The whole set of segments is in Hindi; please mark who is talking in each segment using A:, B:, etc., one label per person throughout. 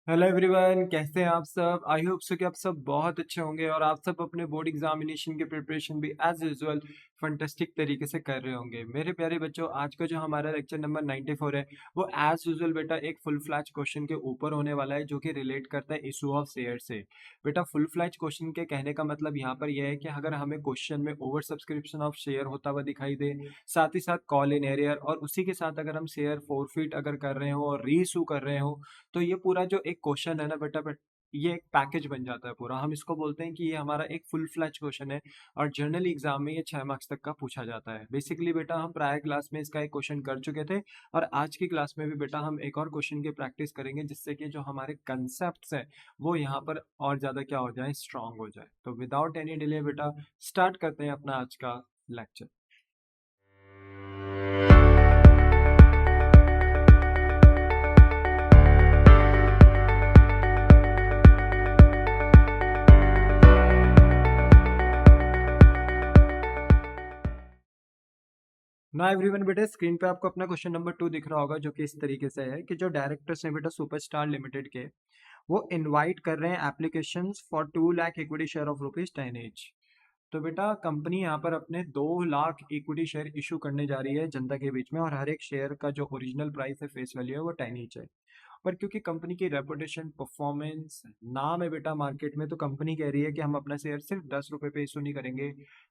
A: हेलो एवरीवन, कैसे हैं आप सब। आई होप सो कि आप सब बहुत अच्छे होंगे और आप सब अपने बोर्ड एग्जामिनेशन की प्रिपरेशन भी एज यूजुअल फंटेस्टिक तरीके से कर रहे होंगे। मेरे प्यारे बच्चों, आज का जो हमारा लेक्चर नंबर 94 है वो एज यूजुअल बेटा एक फुल फ्लैज क्वेश्चन के ऊपर होने वाला है, जो कि रिलेट करता है इशू ऑफ शेयर से। बेटा फुल फ्लैज क्वेश्चन के कहने का मतलब यहाँ पर यह है कि अगर हमें क्वेश्चन में ओवर सब्सक्रिप्शन ऑफ शेयर होता हुआ दिखाई दे, साथ ही साथ कॉल इन एरियर, और उसी के साथ अगर हम शेयर फोरफिट अगर कर रहे हो और री इशू कर रहे हो, तो ये पूरा जो एक क्वेश्चन है ना बेटा, बट ये एक पैकेज बन जाता है पूरा। हम इसको बोलते हैं कि ये हमारा एक फुल फ्लैज क्वेश्चन है और जनरली एग्जाम में ये 6 मार्क्स तक का पूछा जाता है। बेसिकली बेटा हम प्रायर क्लास में इसका एक क्वेश्चन कर चुके थे और आज की क्लास में भी बेटा हम एक और क्वेश्चन की प्रैक्टिस करेंगे, जिससे कि जो हमारे कंसेप्ट है वो यहाँ पर और ज्यादा क्या हो जाए, स्ट्रांग हो जाए। तो विदाउट एनी डिले बेटा स्टार्ट करते हैं अपना आज का लेक्चर। ना एवरीवन, बेटा स्क्रीन पे आपको अपना क्वेश्चन नंबर 2 दिख रहा होगा, जो कि इस तरीके से है कि जो डायरेक्टर्स हैं बेटा सुपरस्टार लिमिटेड के, वो इनवाइट कर रहे हैं applications for 2 lakh equity share of rupees 10 each। तो बेटा कंपनी यहाँ पर अपने 2 लाख इक्विटी शेयर इशू करने जा रही है जनता के बीच में, और हर एक शेयर का जो ओरिजिनल प्राइस है, फेस वैल्यू है, वो 10 each है। पर क्योंकि कंपनी की रेपुटेशन, परफॉर्मेंस, नाम है बेटा मार्केट में, तो कंपनी कह रही है कि हम अपना शेयर सिर्फ 10 रुपए पे इशू नहीं करेंगे,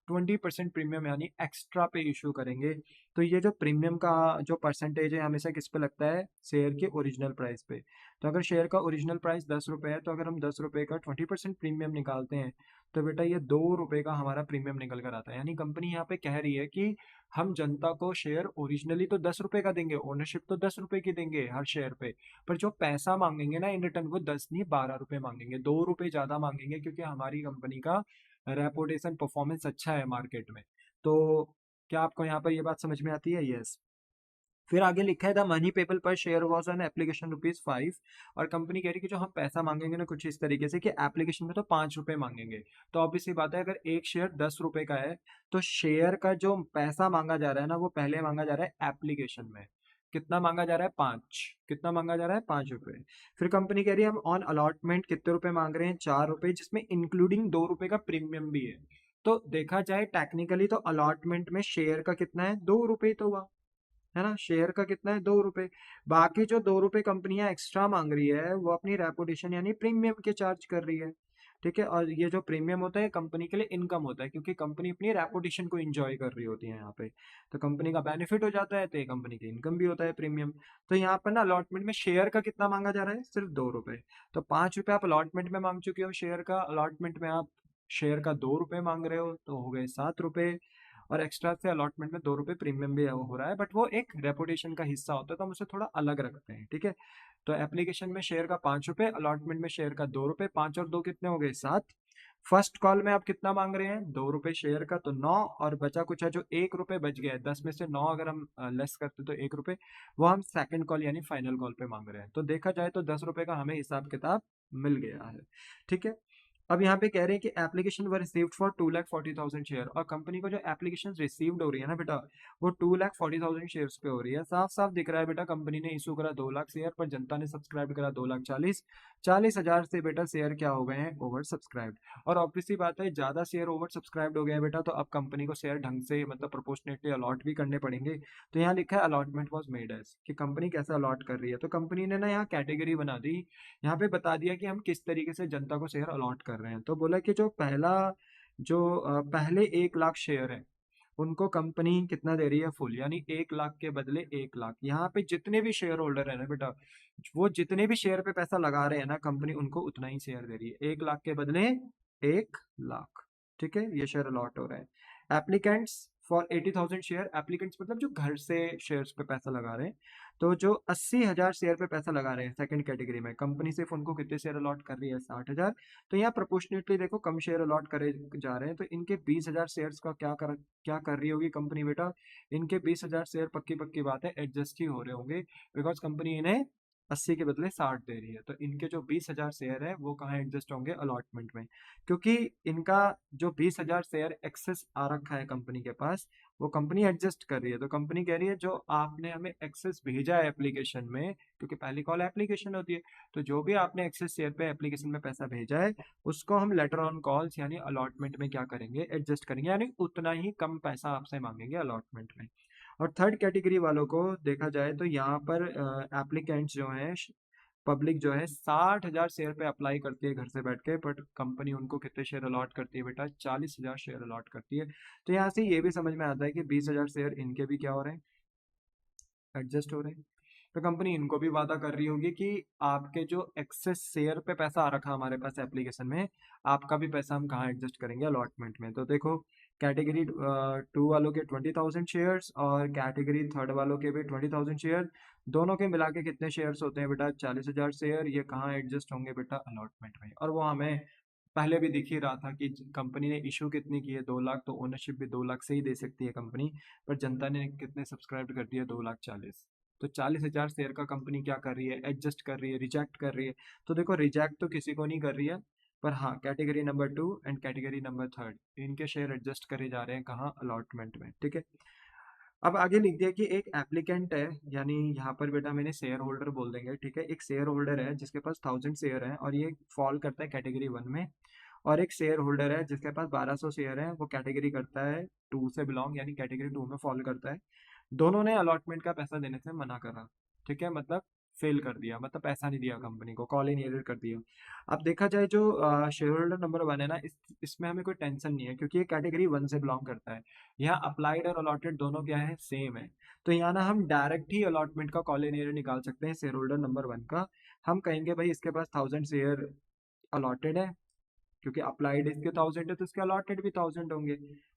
A: 20% प्रीमियम यानी एक्स्ट्रा पे इशू करेंगे। तो ये जो प्रीमियम का जो परसेंटेज है हमेशा किस पे लगता है, शेयर के ओरिजिनल प्राइस पे। तो अगर शेयर का ओरिजिनल प्राइस 10 रुपए है, तो अगर हम 10 रुपए का 20% प्रीमियम निकालते हैं, तो बेटा ये 2 रुपए का हमारा प्रीमियम निकल कर आता है। यानी कंपनी यहाँ पे कह रही है कि हम जनता को शेयर ओरिजिनली तो 10 रुपए का देंगे, ओनरशिप तो 10 रुपए की देंगे हर शेयर पे, पर जो पैसा मांगेंगे ना इन रिटर्न, वो 10 नहीं 12 रुपए मांगेंगे, 2 रुपए ज्यादा मांगेंगे, क्योंकि हमारी कंपनी का रेपुटेशन, परफॉर्मेंस अच्छा है मार्केट में। तो क्या आपको यहाँ पर ये बात समझ में आती है? यस। फिर आगे लिखा है द मनी पेबल पर share was on application rupees 5। और कंपनी कह रही है कि जो हम पैसा मांगेंगे ना कुछ इस तरीके से कि एप्लीकेशन में तो 5 रुपए मांगेंगे। तो ऑब्वियसली बात है, अगर एक शेयर 10 रुपए का है, तो शेयर का जो पैसा मांगा जा रहा है ना, वो पहले मांगा जा रहा है एप्लीकेशन में। कितना मांगा जा रहा है? 5। कितना मांगा जा रहा है? 5 रुपए। फिर कंपनी कह रही है हम ऑन अलॉटमेंट कितने रुपए मांग रहे हैं? 4 रुपए, जिसमें इंक्लूडिंग 2 रुपए का प्रीमियम भी है। तो देखा जाए टेक्निकली तो अलॉटमेंट में शेयर का कितना है? 2 रुपए तो हुआ, है ना। शेयर का कितना है? 2 रुपए। बाकी जो 2 रुपए कंपनियां एक्स्ट्रा मांग रही है, वो अपनी रेपुटेशन यानी प्रीमियम के चार्ज कर रही है। ठीक है, और ये जो प्रीमियम होता है कंपनी के लिए इनकम होता है, क्योंकि कंपनी अपनी रेपुटेशन को एंजॉय कर रही होती है यहाँ पे। तो कंपनी का बेनिफिट हो जाता है, तो ये कंपनी की इनकम भी होता है, प्रीमियम। तो यहाँ पर ना अलॉटमेंट में शेयर का कितना मांगा जा रहा है? सिर्फ 2 रुपए। तो 5 रुपए आप अलॉटमेंट में मांग चुके हो शेयर का, अलॉटमेंट में आप शेयर का 2 रुपए मांग रहे हो, तो हो गए 7 रुपए। और एक्स्ट्रा से अलॉटमेंट में 2 रुपए प्रीमियम भी हो रहा है, बट वो एक रेपुटेशन का हिस्सा होता है, तो हम उसे थोड़ा अलग रखते हैं। ठीक है, तो एप्लीकेशन में शेयर का 5 रुपए, अलॉटमेंट में शेयर का 2 रुपए, 5 और 2 कितने हो गए? 7। फर्स्ट कॉल में आप कितना मांग रहे हैं? 2 रुपए शेयर का, तो 9। और बचा कुछ है जो 1 रुपए बच गया है, 10 में से 9 अगर हम लेस करते तो 1 रुपए, वो हम सेकंड कॉल यानी फाइनल कॉल पे मांग रहे हैं। तो देखा जाए तो 10 रुपए का हमें हिसाब किताब मिल गया है। ठीक है, अब यहाँ पे कह रहे हैं कि application were received for 2,40,000 share, और कंपनी को जो एप्लीकेशन रिसीव्ड हो रही है ना बेटा, वो 2,40,000 शेयर्स पे हो रही है। साफ साफ दिख रहा है बेटा, कंपनी ने इशू करा 2 लाख शेयर, पर जनता ने सब्सक्राइब करा 2,40,40,000 से बेटा शेयर क्या हो गए हैं? Over subscribed. और ऑब्वियसली बात है, ज्यादा शेयर ओवर सब्सक्राइब्ड हो गया है बेटा, तो अब कंपनी को शेयर ढंग से मतलब प्रोपोर्शनेटली अलॉट भी करने पड़ेंगे। तो यहाँ लिखा है अलॉटमेंट वॉज मेड एज, कि कंपनी कैसे अलॉट कर रही है। तो कंपनी ने ना यहाँ कैटेगरी बना दी, यहाँ पे बता दिया कि हम किस तरीके से जनता को शेयर अलॉट कर रहे हैं। तो बोला कि पहले 1 लाख शेयर है, उनको कंपनी कितना दे रही है? फुल, यानी 1 लाख के बदले 1 लाख। यहाँ पे जितने भी शेयर होल्डर है ना बेटा, वो जितने भी शेयर पे पैसा लगा रहे हैं ना, कंपनी उनको उतना ही शेयर दे रही है, 1 लाख के बदले 1 लाख। ठीक है, ये शेयर अलॉट हो रहा है। एप्लीकेंट्स फॉर 80,000 शेयर, एप्लीकेंट्स मतलब जो घर से शेयर्स पे पैसा लगा रहे हैं, तो जो 80,000 शेयर पे पैसा लगा रहे हैं सेकंड कैटेगरी में, कंपनी सिर्फ उनको कितने शेयर अलॉट कर रही है? 60,000। तो यहाँ प्रोपोर्शनेटली देखो कम शेयर अलॉट करे जा रहे हैं, तो इनके 20,000 शेयर्स का क्या कर रही होगी कंपनी बेटा? इनके 20,000 शेयर पक्की पक्की बात है एडजस्ट ही हो रहे होंगे, बिकॉज कंपनी इन्हें 80 के बदले 60 दे रही है, तो इनके जो 20,000 शेयर है वो कहाँ एडजस्ट होंगे, अलॉटमेंट में। क्योंकि इनका जो 20,000 शेयर एक्सेस आ रखा है कंपनी के पास, वो कंपनी एडजस्ट कर रही है। तो कंपनी कह रही है जो आपने हमें एक्सेस भेजा है एप्लीकेशन में, क्योंकि पहली कॉल एप्लीकेशन होती है, तो जो भी आपने एक्सेस शेयर पे एप्लीकेशन में पैसा भेजा है, उसको हम लेटर ऑन कॉल्स यानी अलॉटमेंट में क्या करेंगे, एडजस्ट करेंगे, यानी उतना ही कम पैसा आपसे मांगेंगे अलॉटमेंट में। और थर्ड कैटेगरी वालों को देखा जाए तो यहाँ पर एप्लीकेंट्स जो हैं, पब्लिक जो है 60,000 शेयर पे अप्लाई करती है घर से बैठ के, बट कंपनी उनको कितने शेयर अलॉट करती है बेटा, 40,000 शेयर अलॉट करती है। तो यहाँ से ये भी समझ में आता है कि 20,000 शेयर इनके भी क्या हो रहे हैं, एडजस्ट हो रहे हैं। तो कंपनी इनको भी वादा कर रही होगी कि आपके जो एक्सेस शेयर पे पैसा आ रखा हमारे पास एप्लीकेशन में, आपका भी पैसा हम कहाँ एडजस्ट करेंगे, अलॉटमेंट में। तो देखो कैटेगरी 2 वालों के 20,000 शेयर्स और कैटेगरी 3 वालों के भी 20,000 शेयर, दोनों के मिला के कितने शेयर्स होते हैं बेटा, 40,000 शेयर। ये कहाँ एडजस्ट होंगे बेटा, अलॉटमेंट में। और वो हमें पहले भी दिख ही रहा था कि कंपनी ने इशू कितनी की है, 2 लाख, तो ओनरशिप भी 2 लाख से ही दे सकती है कंपनी, पर जनता ने कितने सब्सक्राइब कर दिया, 2,40,000। तो 40,000 शेयर का कंपनी क्या कर रही है, एडजस्ट कर रही है, रिजेक्ट कर रही है। तो देखो रिजेक्ट तो किसी को नहीं कर रही है, पर हाँ category number 2 and category number 3 इनके शेयर एडजस्ट करे जा रहे हैं कहाँ, अलॉटमेंट में, ठीक है। अब आगे लिख दिया कि एक एप्लीकेंट है, यानी यहाँ पर बेटा मैंने शेयर होल्डर बोल देंगे, ठीक है। एक शेयर होल्डर है जिसके पास 1,000 शेयर है और ये फॉल करता है कैटेगरी 1 में। और एक शेयर होल्डर है जिसके पास 1,200 शेयर है, वो कैटेगरी करता है 2 से बिलोंग, यानी कैटेगरी 2 में फॉल करता है। दोनों ने अलॉटमेंट का पैसा देने से मना करा, ठीक है, मतलब फेल कर दिया, मतलब पैसा नहीं दिया कंपनी को, कॉल इन एरर कर दिया। अब देखा जाए जो शेयर होल्डर नंबर 1 है ना, इसमें हमें कोई टेंशन नहीं है, क्योंकि ये कैटेगरी 1 से बिलोंग करता है। यहाँ अप्लाइड और अलॉटेड दोनों क्या है, सेम है। तो यहाँ ना हम डायरेक्ट ही अलॉटमेंट का कॉल इन एरर निकाल सकते हैं शेयर होल्डर नंबर 1 का। हम कहेंगे भाई इसके पास 1,000 शेयर अलॉटेड है, क्योंकि अप्लाइड इसके 1,000 है तो इसके अलॉटेड भी 1,000 होंगे,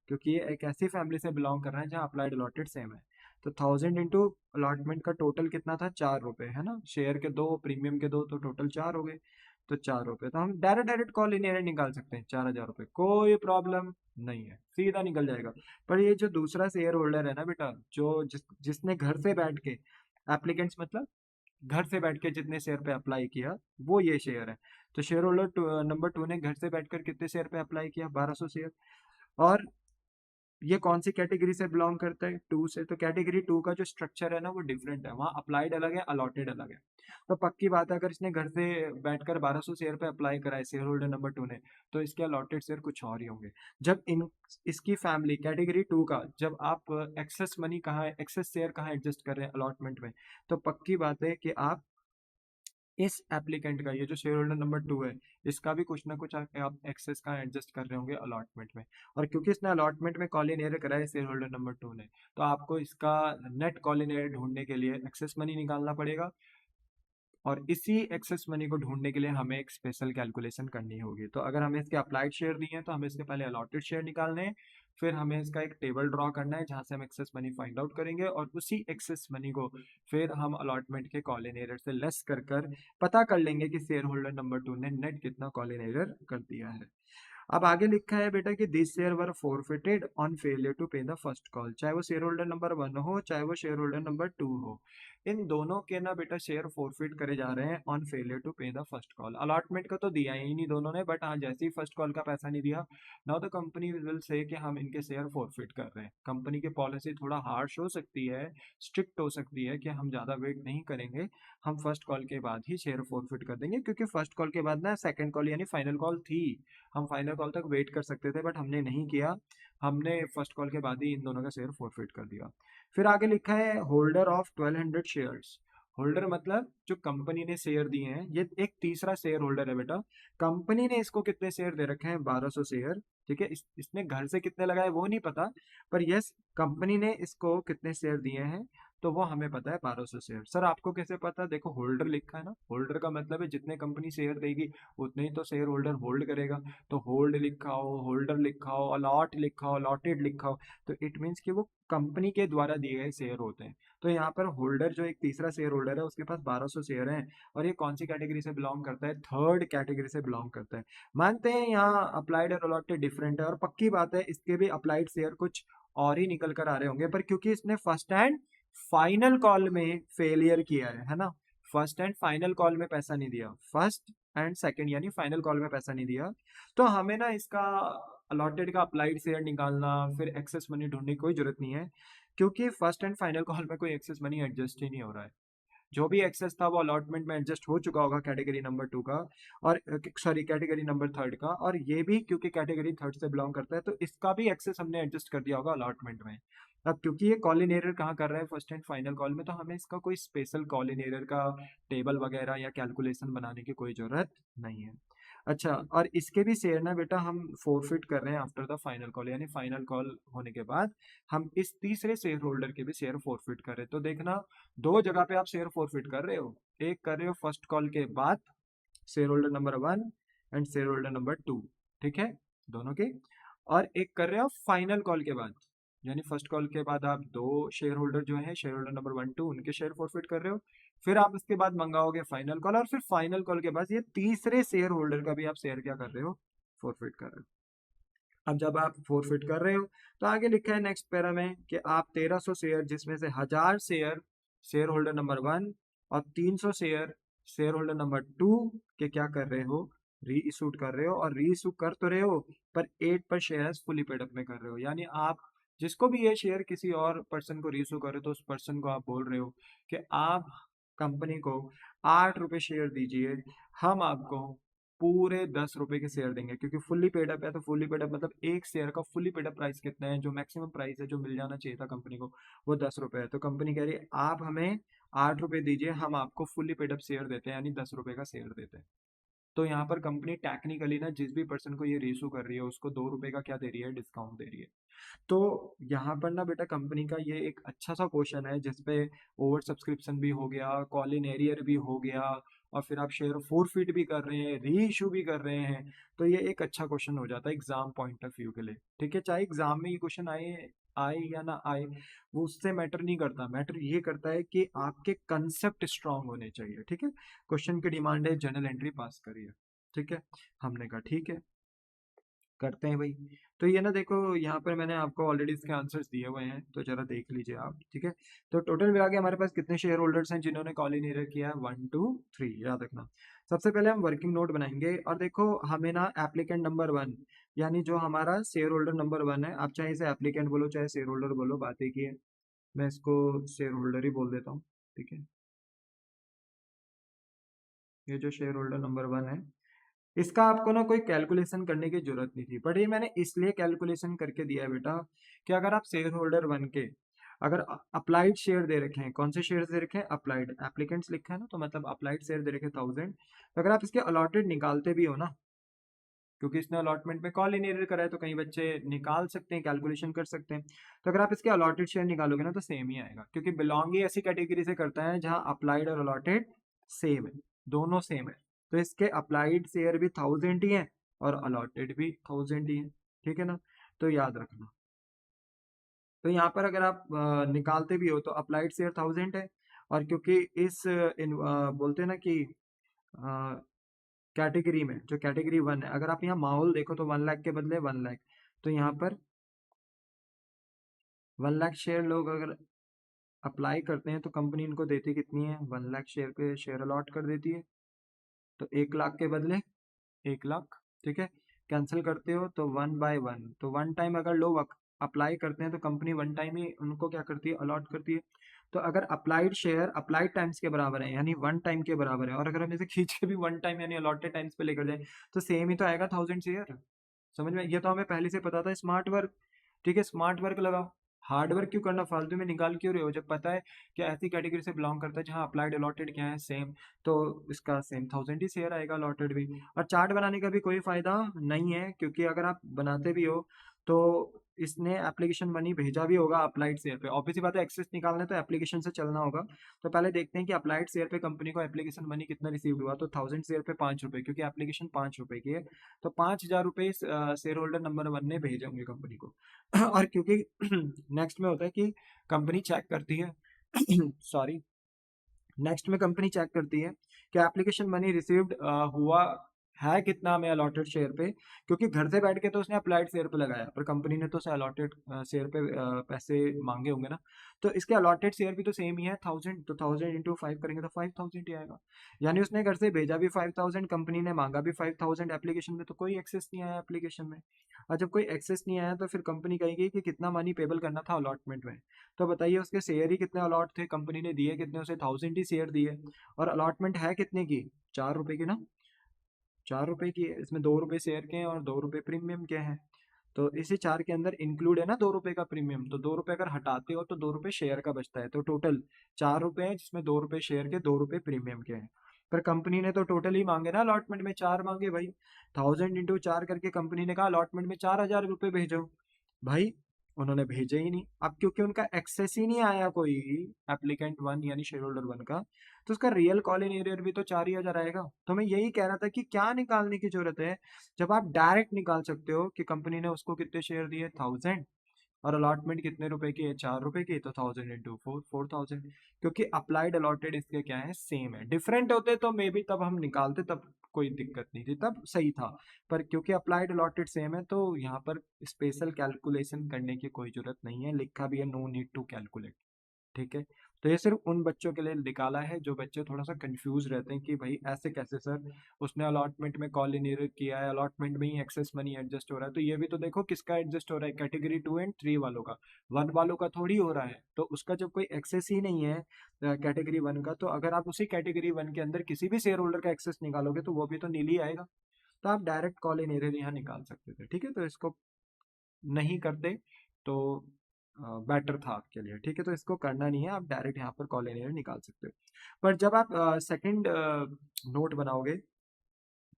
A: क्योंकि ये एक ऐसी फैमिली से बिलोंग कर रहा है जहाँ अप्लाइड अलॉटेड सेम है। तो 1,000 इंटू अलॉटमेंट का टोटल कितना था, 4 रुपए, है ना। शेयर के 2, प्रीमियम के 2, तो टोटल 4 हो गए। तो 4 रुपए, तो हम डायरेक्ट डायरेक्ट कॉल इन निकाल सकते हैं, 4,000 रुपए, कोई प्रॉब्लम नहीं है, सीधा निकल जाएगा। पर ये जो दूसरा शेयर होल्डर है ना बेटा, जो जिसने घर से बैठ के, एप्लीकेंट्स मतलब घर से बैठ के जितने शेयर पे अप्लाई किया, वो ये शेयर है। तो शेयर होल्डर नंबर 2 ने घर से बैठकर कितने शेयर पे अप्लाई किया, 1,200 शेयर। और ये कौन सी कैटेगरी से बिलोंग करता है, 2 से। तो कैटेगरी 2 का जो स्ट्रक्चर है ना वो डिफरेंट है, वहाँ अप्लाइड अलग है, अलॉटेड अलग है। तो पक्की बात है अगर इसने घर से बैठकर 1,200 शेयर पे अप्लाई करा है शेयर होल्डर नंबर 2 ने, तो इसके अलॉटेड शेयर कुछ और ही होंगे। जब इन इसकी फैमिली कैटेगरी 2 का, जब आप एक्सेस मनी कहाँ है, एक्सेस शेयर कहाँ एडजस्ट कर रहे हैं, अलॉटमेंट में, तो पक्की बात है कि आप इस एप्लीकेंट का, ये जो शेयर होल्डर नंबर 2 है, इसका भी कुछ ना कुछ आप एक्सेस का एडजस्ट कर रहे होंगे अलॉटमेंट में। और क्योंकि इसने अलॉटमेंट में कॉल इन एरर करा है शेयर होल्डर नंबर 2 ने, तो आपको इसका नेट कॉल इन एरर ढूंढने के लिए एक्सेस मनी निकालना पड़ेगा, और इसी एक्सेस मनी को ढूंढने के लिए हमें एक स्पेशल कैलकुलेशन करनी होगी। तो अगर हमें इसके अप्लाइड शेयर दिए हैं तो हमें इसके पहले अलॉटेड शेयर निकालने हैं, फिर हमें इसका एक टेबल ड्रॉ करना है जहां से हम एक्सेस मनी फाइंड आउट करेंगे, और उसी एक्सेस मनी को फिर हम अलॉटमेंट के कॉल इन एरर से लेस कर पता कर लेंगे कि शेयर होल्डर नंबर 2 ने नेट कितना कॉल इन एरर कर दिया है। अब आगे लिखा है बेटा कि this share were forfeited on failure to pay the first call, चाहे वो शेयर होल्डर नंबर 1 हो चाहे वो शेयर होल्डर नंबर 2 हो, इन दोनों के ना बेटा शेयर फोरफिट करे जा रहे हैं on failure to pay the first call. Allotment का तो दिया ही नहीं दोनों ने, बट हाँ जैसे ही फर्स्ट कॉल का पैसा नहीं दिया, now the company will say कि हम इनके शेयर फोरफिट कर रहे हैं। कंपनी की पॉलिसी थोड़ा हार्श हो सकती है, स्ट्रिक्ट हो सकती है, कि हम ज़्यादा वेट नहीं करेंगे, हम फर्स्ट कॉल के बाद ही शेयर फोरफिट कर देंगे, क्योंकि फर्स्ट कॉल के बाद ना सेकंड कॉल यानी फाइनल कॉल थी, हम फाइनल कॉल तक वेट कर सकते थे, बट हमने नहीं किया, हमने फर्स्ट कॉल के बाद ही इन दोनों का शेयर फोरफिट कर दिया। फिर आगे लिखा है होल्डर ऑफ 1,200 शेयर्स। होल्डर मतलब जो कंपनी ने शेयर दिए हैं, ये एक तीसरा शेयर होल्डर है बेटा। कंपनी ने इसको कितने शेयर दे रखे हैं, 1,200 शेयर, ठीक है। इसने घर से कितने लगाए वो नहीं पता, पर यस कंपनी ने इसको कितने शेयर दिए हैं तो वो हमें पता है, 1,200 शेयर। सर आपको कैसे पता, देखो होल्डर लिखा है ना, होल्डर का मतलब है जितने कंपनी शेयर देगी उतने ही तो शेयर होल्डर होल्ड करेगा। तो होल्ड लिखा हो, होल्डर लिखा हो, अलॉट लिखा हो, अलॉटेड लिखा हो, तो इट मीन्स कि वो कंपनी के द्वारा दिए गए शेयर होते हैं। तो यहाँ पर होल्डर जो एक तीसरा शेयर होल्डर है उसके पास 1,200 शेयर हैं, और ये कौन सी कैटेगरी से बिलोंग करता है, थर्ड कैटेगरी से बिलोंग करता है। मानते हैं यहाँ अप्लाइड और अलॉटेड डिफरेंट है, और पक्की बात है इसके भी अप्लाइड शेयर कुछ और ही निकल कर आ रहे होंगे, पर क्योंकि इसने फर्स्ट एंड फाइनल कॉल में फेलियर किया है ना, फर्स्ट एंड फाइनल कॉल में पैसा नहीं दिया, फर्स्ट एंड सेकंड यानी फाइनल कॉल में पैसा नहीं दिया, तो हमें ना इसका अलॉटेड का अप्लाइड शेयर निकालना फिर एक्सेस मनी ढूंढने की कोई जरूरत नहीं है, क्योंकि फर्स्ट एंड फाइनल कॉल में कोई एक्सेस मनी एडजस्ट ही नहीं हो रहा है। जो भी एक्सेस था वो अलॉटमेंट में एडजस्ट हो चुका होगा कैटेगरी नंबर 2 का, और सॉरी कैटेगरी नंबर 3 का, और ये भी क्योंकि कैटेगरी 3 से बिलोंग करता है तो इसका भी एक्सेस हमने एडजस्ट कर दिया होगा अलॉटमेंट में। अब क्योंकि ये कॉल इन एरर कहाँ कर रहा है फर्स्ट एंड फाइनल कॉल में, तो हमें इसका कोई स्पेशल कॉल इन एरर का टेबल वगैरह या कैलकुलेशन बनाने की कोई जरूरत नहीं है। अच्छा, और इसके भी शेयर ना बेटा हम फोरफिट कर रहे हैं आफ्टर द फाइनल कॉल, यानी फाइनल कॉल होने के बाद हम इस तीसरे शेयर होल्डर के भी शेयर फोरफिट कर रहे हैं। तो देखना, दो जगह पे आप शेयर फोरफिट कर रहे हो, एक कर रहे हो फर्स्ट कॉल के बाद share holder number 1 and share holder number 2, ठीक है, दोनों के, और एक कर रहे हो फाइनल कॉल के बाद, यानी फर्स्ट कॉल के बाद आप दो शेयर होल्डर जो है शेयर होल्डर नंबर 1 2 उनके शेयर फोरफिट कर रहे हो, फिर आप उसके बाद मंगाओगे फाइनल कॉल, और फिर फाइनल कॉल के बाद ये तीसरे शेयर होल्डर का भी आप शेयर क्या कर रहे हो, फोरफिट कर रहे हो। अब जब आप फोरफिट कर रहे हो तो आगे लिखा है नेक्स्ट पैरा में कि आप 1300 शेयर जिसमें से 1000 शेयर शेयर होल्डर नंबर 1 और 300 शेयर शेयर होल्डर नंबर 2 के क्या कर रहे हो, री इशूड कर रहे हो, और री इशू कर तो रहे हो पर 8 पर शेयर फुली पेड अप में कर रहे हो, यानी आप जिसको भी ये शेयर किसी और पर्सन को री इशू कर रहे हो तो उस पर्सन को आप बोल रहे हो कि आप कंपनी को 8 रुपए शेयर दीजिए, हम आपको पूरे 10 रुपए के शेयर देंगे, क्योंकि फुल्ली पेड अप है, तो फुल्ली पेड अप मतलब एक शेयर का फुल्ली पेड अप प्राइस कितना है, जो मैक्सिमम प्राइस है जो मिल जाना चाहिए था कंपनी को, वो 10 रुपए है। तो कंपनी कह रही है आप हमें 8 रुपए दीजिए, हम आपको फुल्ली पेड अप शेयर देते हैं, यानी 10 रुपए का शेयर देते हैं। तो यहाँ पर कंपनी टेक्निकली ना जिस भी पर्सन को ये रेशो कर रही है उसको 2 रुपए का क्या दे रही है, डिस्काउंट दे रही है। तो यहाँ पर ना बेटा कंपनी का ये एक अच्छा सा क्वेश्चन है जिसपे ओवर सब्सक्रिप्शन भी हो गया, कॉल इन एरियर भी हो गया, और फिर आप शेयर फोरफिट भी कर रहे हैं, री इशू भी कर रहे हैं, तो ये एक अच्छा क्वेश्चन हो जाता है एग्जाम पॉइंट ऑफ व्यू के लिए, ठीक है। चाहे एग्जाम में ये क्वेश्चन आए आए या ना आए, वो उससे मैटर नहीं करता, मैटर ये करता है कि आपके कंसेप्ट स्ट्रांग होने चाहिए, ठीक है। क्वेश्चन की डिमांड है जनरल एंट्री पास करिए, ठीक है। हमने कहा ठीक है, करते हैं भाई। तो ये ना देखो यहाँ पर मैंने आपको ऑलरेडी इसके आंसर्स दिए हुए हैं, तो जरा देख लीजिए आप, ठीक है। तो टोटल मिला के हमारे पास कितने शेयर होल्डर्स हैं जिन्होंने कॉल इन एरर किया है, 1 2 3, याद रखना। सबसे पहले हम वर्किंग नोट बनाएंगे, और देखो हमें ना एप्लीकेंट नंबर 1 यानी जो हमारा शेयर होल्डर नंबर 1 है, आप चाहे इसे एप्लीकेंट बोलो चाहे शेयर होल्डर बोलो, बात एक ही है, मैं इसको शेयर होल्डर ही बोल देता हूँ, ठीक है। ये जो शेयर होल्डर नंबर 1 है, इसका आपको ना कोई कैलकुलेशन करने की जरूरत नहीं थी, बट ये मैंने इसलिए कैलकुलेशन करके दिया है बेटा कि अगर आप शेयर होल्डर बन के अगर अप्लाइड शेयर दे रखे हैं, कौन से शेयर दे रखे हैं, अप्लाइड, एप्लीकेंट्स लिखा है ना, तो मतलब अप्लाइड शेयर दे रखे 1000, तो अगर आप इसके अलॉटेड निकालते भी हो ना, क्योंकि इसने अलॉटमेंट में कॉल इन एरर करा है तो कई बच्चे निकाल सकते हैं, कैलकुलेशन कर सकते हैं, तो अगर आप इसके अलॉटेड शेयर निकालोगे ना तो सेम ही आएगा, क्योंकि बिलोंग ही ऐसी कैटेगरी से करता है जहां अप्लाइड और अलॉटेड सेम है, दोनों सेम है। तो इसके अप्लाइड शेयर भी 1000 ही है और अलॉटेड भी 1000 ही है, ठीक है ना। तो याद रखना, तो यहाँ पर अगर आप निकालते भी हो तो अप्लाइड शेयर 1000 है, और क्योंकि इस बोलते हैं ना कि कैटेगरी में जो कैटेगरी 1 है, अगर आप यहाँ माहौल देखो तो 1 लाख के बदले 1 लाख, तो यहाँ पर 1 लाख शेयर लोग अगर अप्लाई करते हैं तो कंपनी इनको देती कितनी है, 1 लाख शेयर पे शेयर अलॉट कर देती है, तो 1 लाख के बदले 1 लाख, ठीक है। कैंसिल करते हो तो 1/1, तो 1 टाइम अगर लोग अप्लाई करते हैं तो कंपनी 1 टाइम ही उनको क्या करती है, अलॉट करती है। तो अगर अप्लाइड शेयर अप्लाइड टाइम्स के बराबर है यानी 1 टाइम के बराबर है, और अगर हम इसे खींच के भी 1 टाइम यानी अलॉटेड टाइम्स पे लेकर जाए तो सेम ही तो आएगा 1000 शेयर, समझ में। ये तो हमें पहले से पता था, स्मार्ट वर्क, ठीक है, स्मार्ट वर्क लगाओ, हार्ड वर्क क्यों करना, फालतू में निकाल क्यों रहे हो, जब पता है कि ऐसी कैटेगरी से बिलोंग करता है जहाँ अप्लाइड अलॉटेड क्या है सेम, तो इसका सेम 1000 ही शेयर आएगा अलॉटेड भी। और चार्ट बनाने का भी कोई फायदा नहीं है, क्योंकि अगर आप बनाते भी हो तो इसने एप्लीकेशन मनी भेजा भी होगा अप्लाइड शेयर पे, ऑब्वियसली बात है एक्सेस निकालना है तो एप्लीकेशन से चलना होगा। तो पहले देखते हैं कि अप्लाइड शेयर पे कंपनी को एप्लीकेशन मनी कितना रिसीव हुआ, तो 1000 शेयर पे 5 रुपए, क्योंकि एप्लीकेशन 5 रुपए की है, तो 5000 रुपये शेयर होल्डर नंबर 1 ने भेजे होंगे कंपनी को। और क्योंकि नेक्स्ट में होता है कि कंपनी चेक करती है सॉरी, नेक्स्ट में कंपनी चेक करती है कि एप्लीकेशन मनी रिसीव्ड हुआ है कितना हमें अलॉटेड शेयर पे, क्योंकि घर से बैठ के तो उसने अप्लाइड शेयर पे लगाया, पर कंपनी ने तो उसे अलॉटेड शेयर पे पैसे मांगे होंगे ना। तो इसके अलॉटेड शेयर भी तो सेम ही है 1000, तो 1000 इंटू 5 करेंगे तो 5000 ही आएगा। यानी उसने घर से भेजा भी 5000, कंपनी ने मांगा भी 5000 एप्लीकेशन में, तो कोई एक्सेस नहीं आया एप्लीकेशन में। और जब कोई एक्सेस नहीं आया तो फिर कंपनी कहेगी कि कितना मनी पेबल करना था अलॉटमेंट में। तो बताइए उसके शेयर ही कितने अलॉट थे, कंपनी ने दिए कितने, उसे 1000 ही शेयर दिए। और अलॉटमेंट है कितने की, 4 रुपए की ना, 4 रुपए की है, इसमें 2 रुपए शेयर के हैं और 2 रुपए प्रीमियम के हैं। तो इसी 4 के अंदर इंक्लूड है ना 2 रुपए का प्रीमियम, तो 2 रुपए अगर हटाते हो तो 2 रुपए शेयर का बचता है, तो टोटल 4 रुपए है जिसमें 2 रुपए शेयर के, 2 रुपए प्रीमियम के हैं। पर कंपनी ने तो टोटल ही मांगे ना अलॉटमेंट में, 4 मांगे भाई। 1000 इंटू 4 करके कंपनी ने कहा अलॉटमेंट में 4000 रुपए भेजो। भाई उन्होंने भेजे ही नहीं, अब क्योंकि उनका एक्सेस ही नहीं आया कोई, एप्लीकेंट वन यानी शेयर होल्डर वन का, तो उसका रियल कॉल इन एरियर भी तो 4000 आएगा। तो मैं यही कह रहा था कि क्या निकालने की जरूरत है, जब आप डायरेक्ट निकाल सकते हो कि कंपनी ने उसको कितने शेयर दिए 1000, और अलॉटमेंट कितने रुपए की है, 4 रुपए की, तो 1000 इंटू 4, 4000। क्योंकि अप्लाइड अलॉटेड इसके क्या है, सेम है। डिफरेंट होते तो मे बी तब हम निकालते, तब कोई दिक्कत नहीं थी, तब सही था। पर क्योंकि अप्लाइड अलॉटेड सेम है तो यहाँ पर स्पेशल कैलकुलेशन करने की कोई जरूरत नहीं है, लिखा भी है नो नीड टू कैलकुलेट। ठीक है। तो ये सिर्फ उन बच्चों के लिए निकाला है जो बच्चे थोड़ा सा कंफ्यूज रहते हैं कि भाई ऐसे कैसे सर, उसने अलॉटमेंट में कॉल इन किया है, अलॉटमेंट में ही एक्सेस मनी एडजस्ट हो रहा है, तो ये भी तो देखो किसका एडजस्ट हो रहा है, कैटेगरी 2 एंड 3 वालों का, 1 वालों का थोड़ी हो रहा है। तो उसका जब कोई एक्सेस ही नहीं है कैटेगरी 1 का, तो अगर आप उसी कैटेगरी 1 के अंदर किसी भी शेयर होल्डर का एक्सेस निकालोगे तो वो भी तो नील ही आएगा। तो आप डायरेक्ट कॉल इन यहाँ निकाल सकते थे। ठीक है, तो इसको नहीं करते तो बेटर था आपके लिए। ठीक है, तो इसको करना नहीं है, आप डायरेक्ट यहाँ पर कॉल एनियर निकाल सकते हो। पर जब आप सेकंड नोट बनाओगे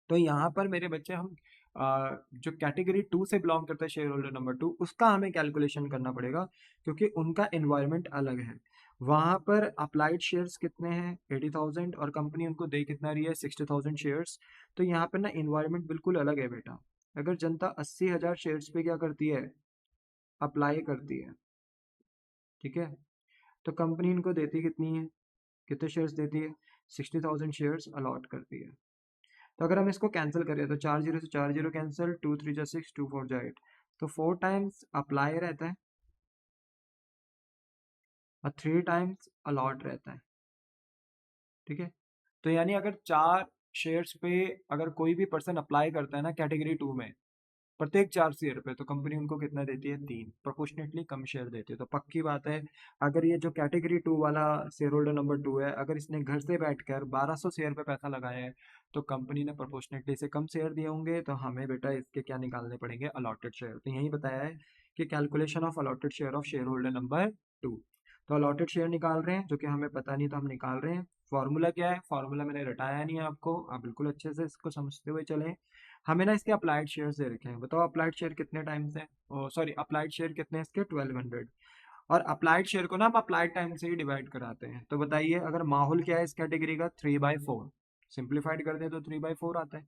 A: तो यहाँ पर मेरे बच्चे हम जो कैटेगरी 2 से बिलोंग करता है शेयर होल्डर नंबर 2, उसका हमें कैलकुलेशन करना पड़ेगा, क्योंकि उनका एनवायरनमेंट अलग है। वहां पर अप्लाइड शेयर्स कितने हैं 80,000, और कंपनी उनको दे कितना रही है 60,000 शेयर्स। तो यहाँ पर ना एनवायरनमेंट बिल्कुल अलग है बेटा। अगर जनता 80,000 शेयर्स पे क्या करती है, अप्लाई करती है, ठीक है, तो कंपनी इनको देती कितनी है, कितने शेयर्स देती है, 60,000 शेयर्स अलॉट करती है। तो अगर हम इसको कैंसिल करें तो 4 जीरो से 4 जीरो कैंसिल, 2 3 जा 6, 2 4 जा 8, तो 4 टाइम्स अप्लाई रहता है और 3 टाइम्स अलॉट रहता है। ठीक है, तो यानी अगर 4 शेयर्स पे अगर कोई भी पर्सन अप्लाई करता है ना कैटेगरी 2 में, प्रत्येक 4 शेयर पे, तो कंपनी उनको कितना देती है, 3, प्रोपोर्शनेटली कम शेयर देती है। तो पक्की बात है, अगर ये जो कैटेगरी 2 वाला शेयर होल्डर नंबर 2 है, अगर इसने घर से बैठकर 1200 शेयर पे पैसा लगाया है, तो कंपनी ने प्रोपोर्शनेटली से कम शेयर दिए होंगे, तो हमें बेटा इसके क्या निकालने पड़ेंगे, अलॉटेड शेयर। तो यही बताया है कि calculation of allotted share of share holder number 2। तो अलॉटेड शेयर निकाल रहे हैं, जो कि हमें पता नहीं, तो हम निकाल रहे हैं। फॉर्मूला क्या है, फॉर्मूला मैंने रटाया नहीं है आपको, आप बिल्कुल अच्छे से इसको समझते हुए चलें। हमें ना इसके अप्लाइड शेयर्स दे रखे हैं, बताओ अप्लाइड शेयर कितने टाइम्स है, सॉरी अप्लाइड शेयर कितने हैं इसके, 1200। और अप्लाइड शेयर को ना हम अप्लाइड टाइम से ही डिवाइड कराते हैं। तो बताइए अगर माहौल क्या है इस कैटेगरी का, 3/4, सिंप्लीफाइड कर दे तो 3/4 आता है।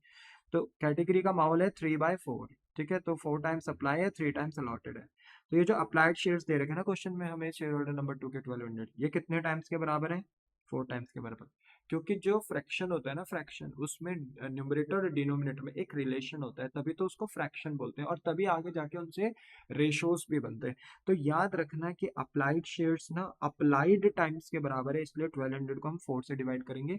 A: तो कैटेगरी का माहौल है 3/4। ठीक है, तो 4 टाइम्स अप्लाई है, 3 टाइम्स अलॉटेड है। तो ये जो अप्लाइड शेयर्स दे रखे हैं ना क्वेश्चन में हमें, शेयर होल्डर नंबर 2 के 1200, ये कितने टाइम्स के बराबर है, 4 टाइम्स के बराबर। क्योंकि जो फ्रैक्शन होता है ना, फ्रैक्शन, उसमें न्यूमरेटर और डिनोमिनेटर में एक रिलेशन होता है, तभी तो उसको फ्रैक्शन बोलते हैं, और तभी आगे जाके उनसे रेशोज भी बनते हैं। तो याद रखना कि अप्लाइड शेयर्स ना अप्लाइड टाइम्स के बराबर है, इसलिए 1200 को हम 4 से डिवाइड करेंगे,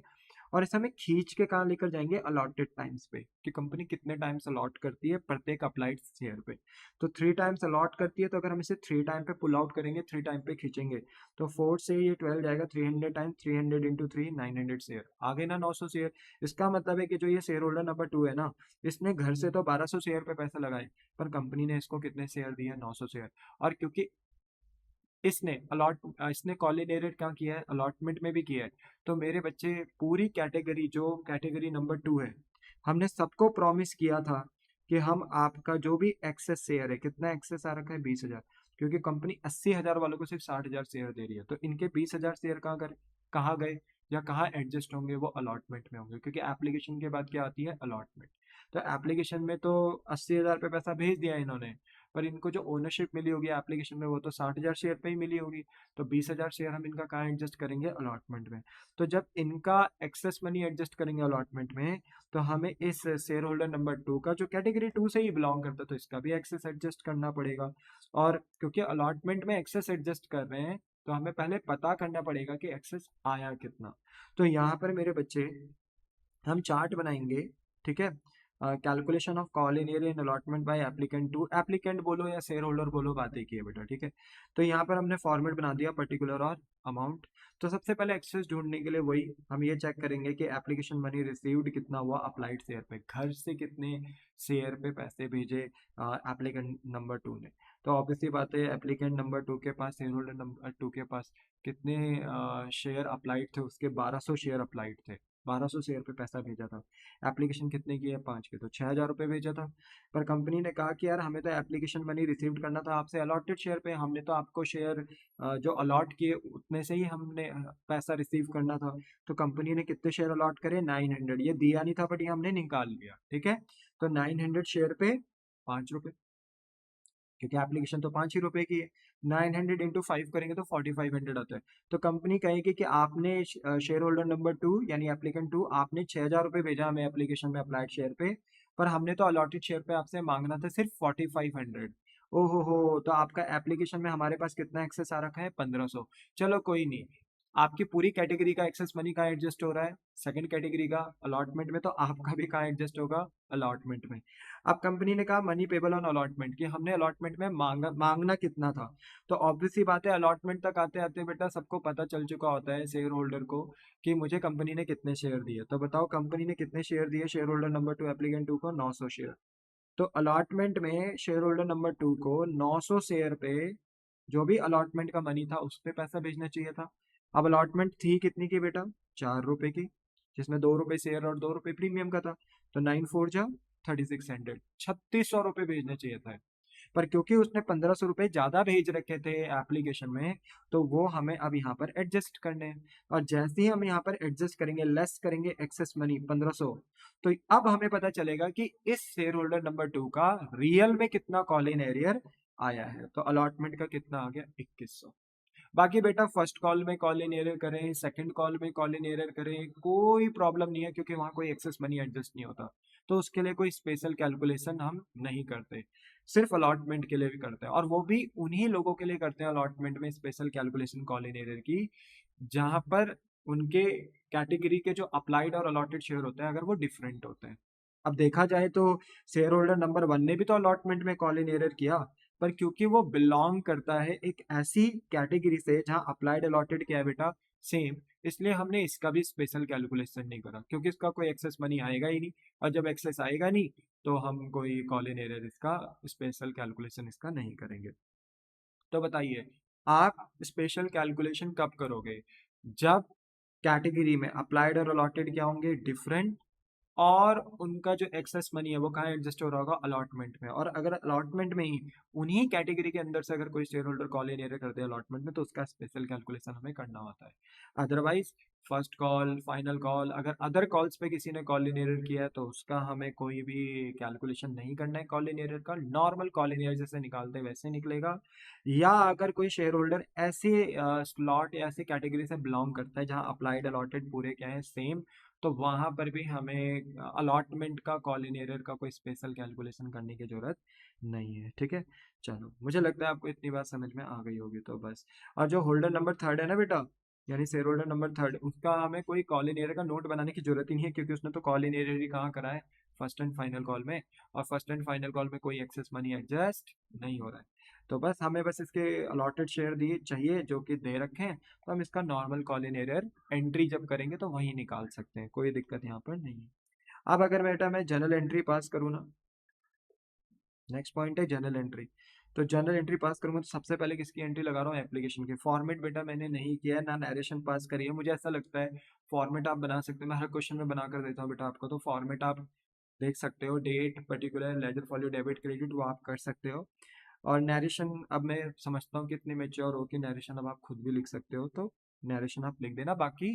A: और इसे हमें खींच के कहाँ लेकर जाएंगे, अलॉटेड टाइम्स पे, कि कंपनी कितने टाइम्स अलॉट करती है प्रत्येक अप्लाइड शेयर पे। तो 3 टाइम्स अलॉट करती है, तो अगर हम इसे 3 टाइम पे पुल आउट करेंगे, 3 टाइम पे खींचेंगे, तो 4 से ये 12 जाएगा, 300 टाइम, 300 इंटू 3, 900 शेयर आ गए ना, 900 शेयर। इसका मतलब है कि जो ये शेयर होल्डर नंबर 2 है ना, इसने घर से तो 1200 शेयर पे पैसा लगाए, पर कंपनी ने इसको कितने शेयर दिए, 900 शेयर। और क्योंकि इसने कॉलिडेटेड क्या किया है, अलॉटमेंट में भी किया है, तो मेरे बच्चे पूरी कैटेगरी, जो कैटेगरी नंबर 2 है, हमने सबको प्रॉमिस किया था कि हम आपका जो भी एक्सेस शेयर है, कितना एक्सेस आ रखा है, 20,000, क्योंकि कंपनी 80,000 वालों को सिर्फ 60,000 शेयर दे रही है, तो इनके 20,000 शेयर कहाँ गए, या कहाँ एडजस्ट होंगे, वो अलॉटमेंट में होंगे, क्योंकि एप्लीकेशन के बाद क्या आती है, अलॉटमेंट। तो एप्लीकेशन में तो 80,000 पे पैसा भेज दिया इन्होंने, पर इनको जो ओनरशिप मिली होगी एप्लीकेशन में वो तो 60,000 शेयर पे ही मिली होगी। तो 20,000 शेयर हम इनका कहाँ एडजस्ट करेंगे, अलॉटमेंट में। तो जब इनका एक्सेस मनी एडजस्ट करेंगे अलॉटमेंट में, तो हमें इस शेयर होल्डर नंबर 2 का, जो कैटेगरी 2 से ही बिलोंग करता है, तो इसका भी एक्सेस एडजस्ट करना पड़ेगा। और क्योंकि अलॉटमेंट में एक्सेस एडजस्ट कर रहे हैं, तो हमें पहले पता करना पड़ेगा कि एक्सेस आया कितना। तो यहाँ पर मेरे बच्चे हम चार्ट बनाएंगे, ठीक है। Calculation of call in arrear in allotment by applicant to, applicant बोलो या शेयर होल्डर बोलो, बात एक ही है बेटा, ठीक है। तो यहाँ पर हमने फॉर्मेट बना दिया पर्टिकुलर और अमाउंट। तो सबसे पहले एक्सेस ढूंढने के लिए वही हम ये चेक करेंगे कि एप्लीकेशन मनी रिसीव्ड कितना हुआ अप्लाइड शेयर पे, घर से कितने शेयर पे पैसे भेजे एप्लीकेंट नंबर 2 ने। तो ऑब्वियसली बात है, एप्लीकेंट नंबर 2 के पास, शेयर होल्डर नंबर 2 के पास कितने शेयर अप्लाइड थे, उसके 1200 शेयर अप्लाइड थे, 1200 शेयर पे पैसा भेजा था। एप्लीकेशन कितने की है, 5 की, तो 6,000 रुपये भेजा था। पर कंपनी ने कहा कि यार हमें तो एप्लीकेशन मनी रिसीव करना था आपसे अलॉटेड शेयर पे, हमने तो आपको शेयर जो अलॉट किए उतने से ही हमने पैसा रिसीव करना था। तो कंपनी ने कितने शेयर अलॉट करे, 900। ये दिया नहीं था बट ये हमने निकाल लिया, ठीक है। तो 900 शेयर पे 5 रुपये, क्योंकि एप्लीकेशन तो 5 ही रुपए की है। 900 इंटू 5 करेंगे तो 4500 आता है। तो कंपनी कहेगी कि आपने शेयर होल्डर नंबर 2 यानी एप्लीकेंट 2, आपने 6,000 रुपये भेजा हमें एप्लीकेशन में अप्लाइड शेयर पे, पर हमने तो अलॉटेड शेयर पे आपसे मांगना था सिर्फ 4500। ओहो हो, तो आपका एप्लीकेशन में हमारे पास कितना एक्सेस आ रखा है, 1500। चलो कोई नहीं, आपकी पूरी कैटेगरी का एक्सेस मनी कहाँ एडजस्ट हो रहा है, सेकंड कैटेगरी का अलॉटमेंट में, तो आपका भी कहाँ एडजस्ट होगा, अलॉटमेंट में। अब कंपनी ने कहा मनी पेबल ऑन अलॉटमेंट, कि हमने अलॉटमेंट में मांगना कितना था। तो ऑब्वियस सी बात है, अलॉटमेंट तक आते आते बेटा सबको पता चल चुका होता है शेयर होल्डर को कि मुझे कंपनी ने कितने शेयर दिए। तो बताओ कंपनी ने कितने शेयर दिए शेयर होल्डर नंबर 2 एप्लीकेंट 2 को, 900 शेयर। तो अलॉटमेंट में शेयर होल्डर नंबर 2 को 900 शेयर पे जो भी अलॉटमेंट का मनी था उस पे पैसा भेजना चाहिए था। अब अलॉटमेंट थी कितनी की बेटा, 4 रुपए की, जिसमें 2 रुपए शेयर और 2 रुपए प्रीमियम का था। तो 9 4 जा 3600, 3600 रुपये भेजने चाहिए था। पर क्योंकि उसने 1500 रुपये ज्यादा भेज रखे थे एप्लीकेशन में, तो वो हमें अब यहाँ पर एडजस्ट करने हैं। और जैसे ही हम यहाँ पर एडजस्ट करेंगे, लेस करेंगे एक्सेस मनी 1500, तो अब हमें पता चलेगा कि इस शेयर होल्डर नंबर 2 का रियल में कितना कॉल इन एरियर आया है। तो अलॉटमेंट का कितना आ गया, 2100। बाकी बेटा फर्स्ट कॉल में कॉल इन एरर करें, सेकंड कॉल में कॉल इन एरर करें, कोई प्रॉब्लम नहीं है, क्योंकि वहां कोई एक्सेस मनी एडजस्ट नहीं होता। तो उसके लिए कोई स्पेशल कैलकुलेशन हम नहीं करते, सिर्फ अलॉटमेंट के लिए भी करते हैं, और वो भी उन्हीं लोगों के लिए करते हैं अलॉटमेंट में special calculation call in error की, जहां पर उनके कैटेगरी के जो अप्लाइड और अलॉटेड शेयर होते हैं अगर वो डिफरेंट होते हैं। अब देखा जाए तो शेयर होल्डर नंबर 1 ने भी तो अलॉटमेंट में कॉल इन एरर किया, पर क्योंकि वो बिलोंग करता है एक ऐसी कैटेगरी से जहां अप्लाइड अलॉटेड क्या है बेटा, सेम, इसलिए हमने इसका भी स्पेशल कैलकुलेशन नहीं करा, क्योंकि इसका कोई एक्सेस मनी आएगा ही नहीं, और जब एक्सेस आएगा नहीं तो हम कोई कॉल इन एरर इसका स्पेशल कैलकुलेशन इसका नहीं करेंगे। तो बताइए, आप स्पेशल कैलकुलेशन कब करोगे, जब कैटेगरी में अप्लाइड और अलॉटेड क्या होंगे, डिफरेंट, और उनका जो एक्सेस मनी है वो कहाँ एडजस्ट हो रहा होगा, अलॉटमेंट में। और अगर अलॉटमेंट में ही उन्हीं कैटेगरी के अंदर से अगर कोई share holder call in arrear करते हैं अलॉटमेंट में, तो उसका स्पेशल कैलकुलेशन हमें करना होता है। Otherwise first call, final call, अगर अदर कॉल्स पे किसी ने कॉल इन एरियर किया है तो उसका हमें कोई भी कैलकुलेशन नहीं करना है। कॉल इन एरियर का नॉर्मल कॉल इन एरियर जैसे निकालते हैं वैसे निकलेगा। या अगर कोई शेयर होल्डर ऐसे स्लॉट या ऐसी कैटेगरी से बिलोंग करता है जहां अप्लाइड अलॉटेड पूरे क्या है, सेम, तो वहां पर भी हमें अलॉटमेंट का कॉल इन एरियर का कोई स्पेशल कैलकुलेशन करने की जरूरत नहीं है, ठीक है। चलो मुझे लगता है आपको इतनी बात समझ में आ गई होगी, तो बस। और जो होल्डर नंबर 3 है ना बेटा, यानी शेयर होल्डर नंबर 3, उसका हमें कोई कॉल इन एरियर का नोट बनाने की जरूरत ही नहीं है, क्योंकि उसने तो कॉल इन एरियर ही कहाँ करा है, फर्स्ट एंड फाइनल कॉल में। और फर्स्ट एंड फाइनल कॉल में कोई एक्सेस मनी एडजस्ट नहीं हो रहा है। तो बस हमें बस इसके अलॉटेड शेयर दिए चाहिए जो कि दे रखे हैं, तो हम इसका normal call in arrear entry जब करेंगे तो वही निकाल सकते हैं, कोई दिक्कत यहाँ पर नहीं है। अब अगर बेटा मैं जनरल एंट्री पास करूँ ना, नेक्स्ट पॉइंट है जनरल एंट्री। तो जनरल एंट्री पास करूंगा तो सबसे पहले किसकी एंट्री लगा रहा हूँ, एप्लीकेशन की। फॉर्मेट बेटा मैंने नहीं किया है, ना नरेशन पास करी है, मुझे ऐसा लगता है फॉर्मेट आप बना सकते हैं, मैं हर क्वेश्चन में बना कर देता हूँ बेटा आपको, तो फॉर्मेट आप देख सकते हो, date particular ledger follow debit credit वो आप कर सकते हो। और नरेशन अब मैं समझता हूँ कि इतनी मेच्योर हो कि नरेशन अब आप खुद भी लिख सकते हो, तो नरेशन आप लिख देना। बाकी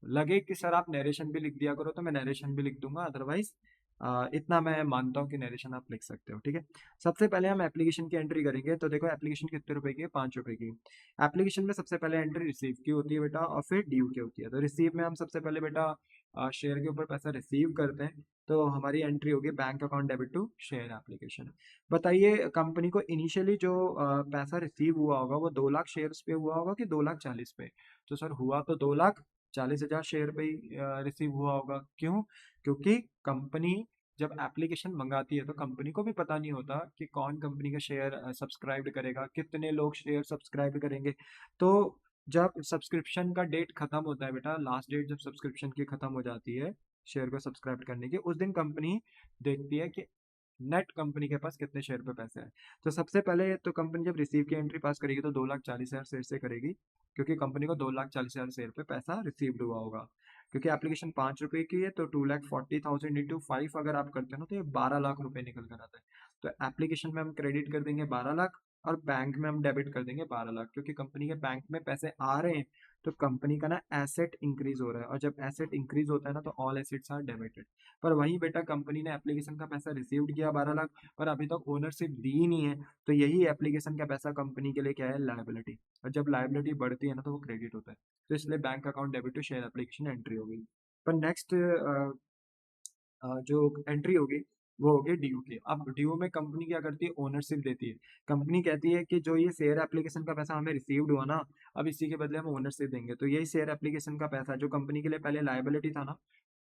A: लगे कि सर आप नरेशन भी लिख दिया करो तो मैं नरेशन भी लिख दूंगा, अदरवाइज इतना मैं मानता हूँ कि नरेशन आप लिख सकते हो, ठीक है। सबसे पहले हम एप्लीकेशन की एंट्री करेंगे। तो देखो एप्लीकेशन कितने रुपए की है, 5 रुपए की। एप्लीकेशन में सबसे पहले एंट्री रिसीव की होती है बेटा, और फिर ड्यू की होती है। तो रिसीव में हम सबसे पहले बेटा शेयर के ऊपर पैसा रिसीव करते हैं, तो हमारी एंट्री होगी bank account debit to share application. बताइए कंपनी को इनिशियली जो पैसा रिसीव हुआ होगा वो 2 लाख शेयर्स पे हुआ होगा कि 2,40,000 पे? तो सर हुआ तो 2,40,000 शेयर पे ही रिसीव हुआ होगा। क्यों? क्योंकि कंपनी जब एप्लीकेशन मंगाती है तो कंपनी को भी पता नहीं होता कि कौन कंपनी का शेयर सब्सक्राइब करेगा, कितने लोग शेयर सब्सक्राइब करेंगे। तो जब सब्सक्रिप्शन का डेट खत्म होता है बेटा, लास्ट डेट जब सब्सक्रिप्शन की खत्म हो जाती है शेयर को सब्सक्राइब करने की, उस दिन कंपनी देखती है कि नेट कंपनी के पास कितने शेयर पे पैसे हैं। तो सबसे पहले तो कंपनी जब रिसीव की एंट्री पास करेगी तो 2,40,000 शेयर से करेगी, क्योंकि कंपनी को 2,40,000 शेयर पे पैसा रिसीव्ड हुआ होगा। क्योंकि एप्लीकेशन 5 रुपए की है तो 2,40,000 इंटू 5 अगर आप करते हो ना तो ये 12 लाख रुपए निकल कर आता है। तो एप्लीकेशन में हम क्रेडिट कर देंगे 12 लाख, और बैंक में हम डेबिट कर देंगे 12 लाख, क्योंकि कंपनी के बैंक में पैसे आ रहे हैं तो कंपनी का ना एसेट इंक्रीज हो रहा है, और जब एसेट इंक्रीज होता है ना तो ऑल एसेट्स आर डेबिटेड। पर वहीं बेटा कंपनी ने एप्लीकेशन का पैसा रिसीव्ड किया 12 लाख, पर अभी तक ओनरशिप दी नहीं है, तो यही एप्लीकेशन का पैसा कंपनी के लिए क्या है, लायबिलिटी। और जब लायबिलिटी बढ़ती है ना तो वो क्रेडिट होता है। तो इसलिए bank account debit to share application entry होगी। पर नेक्स्ट जो एंट्री होगी वो होगी ड्यू की। अब ड्यू में कंपनी क्या करती है, ओनरशिप देती है। कंपनी कहती है कि जो ये शेयर एप्लीकेशन का पैसा हमें रिसीव्ड हुआ ना, अब इसी के बदले हम ओनरशिप देंगे। तो यही शेयर एप्लीकेशन का पैसा जो कंपनी के लिए पहले लायबिलिटी था ना,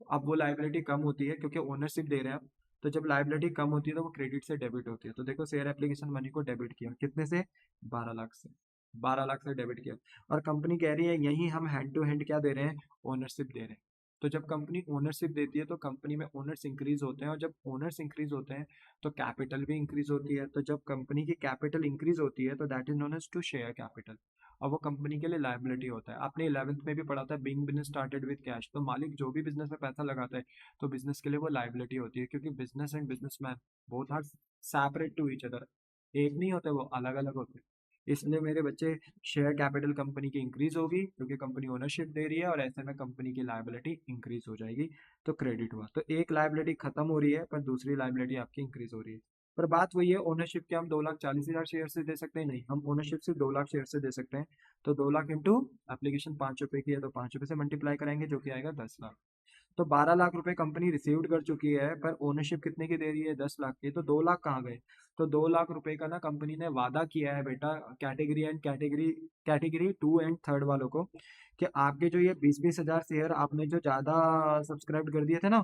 A: अब वो लायबिलिटी कम होती है क्योंकि ओनरशिप दे रहे हैं आप। तो जब लायबिलिटी कम होती है तो वो क्रेडिट से डेबिट होती है। तो देखो शेयर एप्लीकेशन मनी को डेबिट किया कितने से, 12 लाख से। 12 लाख से डेबिट किया, और कंपनी कह रही है यही हम हैंड टू हैंड क्या दे रहे हैं, ओनरशिप दे रहे हैं। तो जब कंपनी ओनरशिप देती है तो कंपनी में ओनर्स इंक्रीज होते हैं, और जब ओनर्स इंक्रीज होते हैं तो कैपिटल भी इंक्रीज होती है। तो जब कंपनी की कैपिटल इंक्रीज होती है तो that is known as to share capital, और वो कंपनी के लिए लायबिलिटी होता है। आपने 11th में भी पढ़ा था, being business started with cash. तो मालिक जो भी बिजनेस में पैसा लगाता है तो बिजनेस के लिए वो लायबिलिटी होती है, क्योंकि business and businessman both are separate to each other, एक नहीं होते, वो अलग अलग होते हैं। इसलिए मेरे बच्चे शेयर कैपिटल कंपनी की इंक्रीज होगी क्योंकि कंपनी ओनरशिप दे रही है, और ऐसे में कंपनी की लायबिलिटी इंक्रीज हो जाएगी। तो क्रेडिट हुआ, तो एक लायबिलिटी खत्म हो रही है पर दूसरी लायबिलिटी आपकी इंक्रीज हो रही है। पर बात वही है, ओनरशिप के हम 2,40,000 शेयर से दे सकते हैं, नहीं, हम ओनरशिप सिर्फ 2 लाख शेयर से दे सकते हैं। तो 2 लाख इंटू एप्लीकेशन 5 रुपए की है तो 5 रुपए से मल्टीप्लाई करेंगे जो कि आएगा 10 लाख। तो 12 लाख रुपए कंपनी रिसीव्ड कर चुकी है, पर ओनरशिप कितने की दे रही है, 10 लाख की। तो 2 लाख कहाँ गए? तो 2 लाख रुपए का ना कंपनी ने वादा किया है बेटा कैटेगरी 2 एंड 3 वालों को, कि आपके जो ये 20-20 हजार शेयर आपने जो ज्यादा सब्सक्राइब कर दिए थे ना,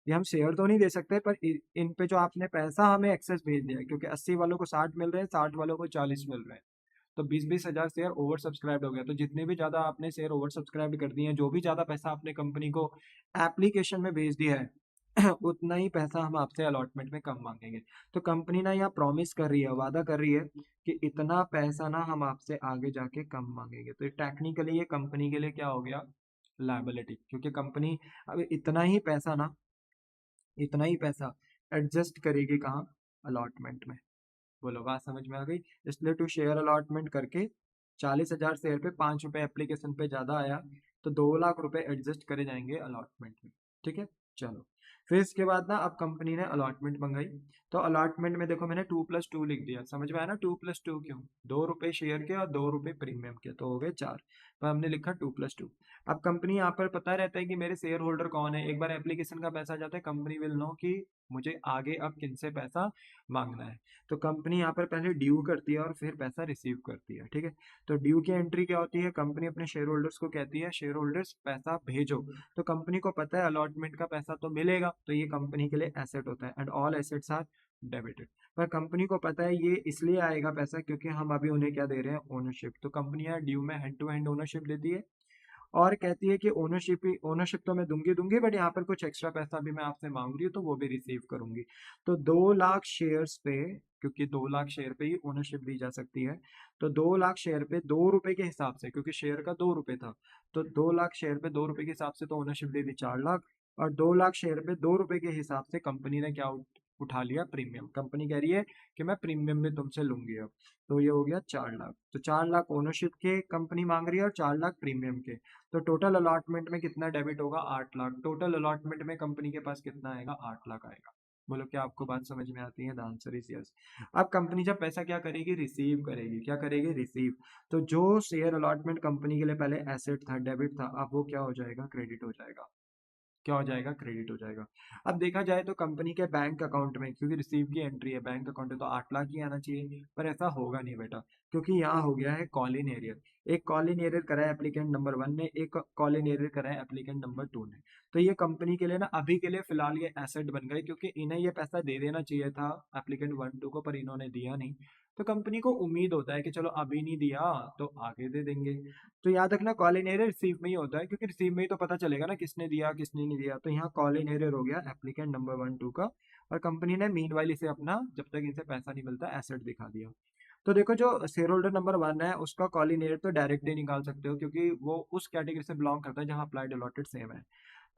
A: ये हम शेयर तो नहीं दे सकते, पर इन पे जो आपने पैसा हमें एक्सेस भेज दिया है, क्योंकि 80 वालों को 60 मिल रहे हैं, 60 वालों को 40 मिल रहे हैं। तो 20-20 हजार शेयर ओवर सब्सक्राइब हो गया। तो जितने भी ज्यादा आपने शेयर ओवर सब्सक्राइब कर दिए हैं, जो भी ज्यादा पैसा आपने कंपनी को एप्लीकेशन में भेज दिया है उतना ही पैसा हम आपसे अलॉटमेंट में कम मांगेंगे। तो कंपनी ना यहाँ प्रॉमिस कर रही है, वादा कर रही है कि इतना पैसा ना हम आपसे आगे जाके कम मांगेंगे। तो टेक्निकली ये कंपनी के लिए क्या हो गया, लायबिलिटी, क्योंकि कंपनी अब इतना ही पैसा एडजस्ट करेगी कहाँ, अलॉटमेंट में। बोलो बात समझ में आ गई? इसलिए टू शेयर अलॉटमेंट करके 40,000 शेयर पे 5 रुपए एप्लीकेशन पे ज्यादा आया, तो 2 लाख रुपए एडजस्ट करे जाएंगे अलॉटमेंट में, ठीक है। चलो, फिर इसके बाद ना अब कंपनी ने अलॉटमेंट मंगाई। तो अलॉटमेंट में देखो मैंने 2+2 लिख दिया, समझ में आया ना, 2+2 क्यों, 2 रुपए शेयर के और 2 रुपए प्रीमियम के, तो हो गए 4। पर हमने लिखा 2+2। अब कंपनी यहाँ पर पता रहता है कि मेरे शेयर होल्डर कौन है, एक बार एप्लीकेशन का पैसा जाता है कंपनी विल नो कि मुझे आगे अब किनसे पैसा मांगना है। तो कंपनी यहाँ पर पहले ड्यू करती है और फिर पैसा रिसीव करती है, ठीक है। तो ड्यू की एंट्री क्या होती है, कंपनी अपने शेयर होल्डर्स को कहती है शेयर होल्डर्स पैसा भेजो। तो कंपनी को पता है अलॉटमेंट का पैसा तो मिलेगा, तो ये कंपनी के लिए एसेट होता है, and all assets are debited. पर कंपनी को पता है ये इसलिए आएगा पैसा क्योंकि हम अभी उन्हें क्या दे रहे हैं, ओनरशिप। तो कंपनी यहाँ ड्यू में हैंड टू हैंड ओनरशिप देती है, और कहती है कि ओनरशिप तो मैं दूंगी दूंगी, बट यहाँ पर कुछ एक्स्ट्रा पैसा भी मैं आपसे मांग रही हूँ तो वो भी रिसीव करूंगी। तो 2 लाख शेयर्स पे, क्योंकि 2 लाख शेयर पे ही ओनरशिप दी जा सकती है, तो 2 लाख शेयर पे 2 रुपए के हिसाब से, क्योंकि शेयर का 2 रुपए था, तो 2 लाख शेयर पे 2 रुपए के हिसाब से तो ओनरशिप दे दी 4 लाख, और 2 लाख शेयर पे 2 रुपए के हिसाब से कंपनी ने क्या उठा लिया प्रीमियम, कंपनी कह रही है कि मैं प्रीमियम में तुमसे लूंगी अब, तो ये हो गया 4 लाख। तो 4 लाख ओनरशिप के कंपनी मांग रही है और 4 लाख प्रीमियम के, तो टोटल अलॉटमेंट में कितना डेबिट होगा? 8 लाख। टोटल अलॉटमेंट में कंपनी के पास कितना आएगा? 8 लाख आएगा। बोलो क्या आपको बात समझ में आती है? The answer is yes. अब कंपनी जब पैसा क्या करेगी? रिसीव करेगी। क्या करेगी? रिसीव। तो जो शेयर अलॉटमेंट कंपनी के लिए पहले एसेट था, डेबिट था, अब वो क्या हो जाएगा? क्रेडिट हो जाएगा। क्या हो जाएगा? क्रेडिट हो जाएगा। अब देखा जाए तो कंपनी के बैंक अकाउंट में, क्योंकि रिसीव की एंट्री है बैंक अकाउंट में, तो 8 लाख ही आना चाहिए, पर ऐसा होगा नहीं बेटा, क्योंकि यहाँ हो गया है कॉल इन एरियर। एक कॉल इन एरियर करा है एप्लीकेंट नंबर 1 ने, एक कॉल इन एरियर करा है एप्लीकेंट नंबर 2 ने। तो ये कंपनी के लिए ना अभी के लिए फिलहाल ये एसेट बन गए, क्योंकि इन्हें ये पैसा दे देना चाहिए था एप्लीकेंट 1 2 को, पर इन्होंने दिया नहीं। तो कंपनी को उम्मीद होता है कि चलो अभी नहीं दिया तो आगे दे देंगे। तो याद रखना कॉल इन एरियर रिसीव में ही होता है, क्योंकि रिसीव में ही तो पता चलेगा ना किसने दिया किसने नहीं दिया। तो यहाँ कॉल इन एरियर हो गया एप्लीकेंट नंबर 1 2 का, और कंपनी ने मीन वाइल इसे अपना, जब तक इनसे पैसा नहीं मिलता, एसेट दिखा दिया। तो देखो जो शेयर होल्डर नंबर 1 है उसका कॉल इन एरियर तो डायरेक्ट ही निकाल सकते हो, क्योंकि वो उस कैटेगरी से बिलोंग करता है जहाँ अप्लाइड अलॉटेड सेम है।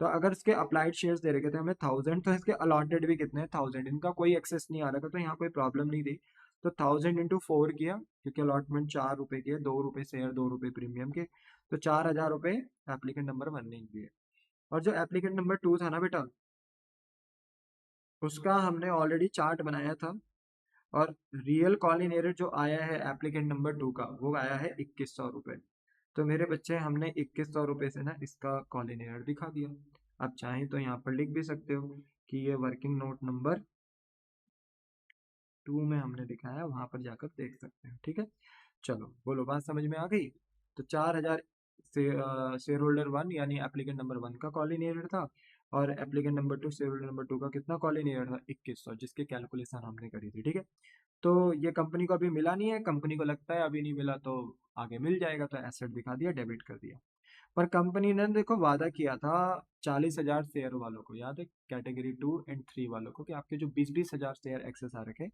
A: तो अगर इसके अप्लाइड शेयर्स दे रखे थे हमें 1000, तो इसके अलॉटेड भी कितने हैं? 1000। इनका कोई एक्सेस नहीं आ रहा था, तो यहाँ कोई प्रॉब्लम नहीं थी। तो 1000 × 4 किया, क्योंकि अलॉटमेंट 4 रुपए की है, 2 रुपए शेयर 2 रुपए प्रीमियम के, तो 4000 रुपए एप्लीकेंट नंबर 1 ने दिए। और जो एप्लीकेंट नंबर 2 था ना बेटा, उसका हमने ऑलरेडी चार्ट बनाया था, और रियल कॉल इन एरर जो आया है एप्लीकेंट नंबर 2 का, वो आया है 2100 रुपये। तो मेरे बच्चे हमने 2100 रुपये से ना इसका कॉल इन एरर दिखा दिया। आप चाहें तो यहाँ पर लिख भी सकते हो कि ये वर्किंग नोट नंबर 2 में हमने दिखाया, वहां पर जाकर देख सकते हैं। ठीक है, चलो बोलो बात समझ में आ गई? तो 4000 शेयर होल्डर 1 यानी एप्लीकेंट नंबर 1 का कॉल इन एरर था, और applicant number 2 share holder number 2 का कितना कॉल इन एरर था? 2100, जिसकी कैलकुलेशन हमने करी थी। ठीक है, तो ये कंपनी को अभी मिला नहीं है, कंपनी को लगता है अभी नहीं मिला तो आगे मिल जाएगा, तो एसेट दिखा दिया, डेबिट कर दिया। पर कंपनी ने देखो वादा किया था 40,000 शेयर वालों को, याद है कैटेगरी 2 और 3 वालों को, कि आपके जो 20-20 हजार शेयर एक्सेस आ रखे,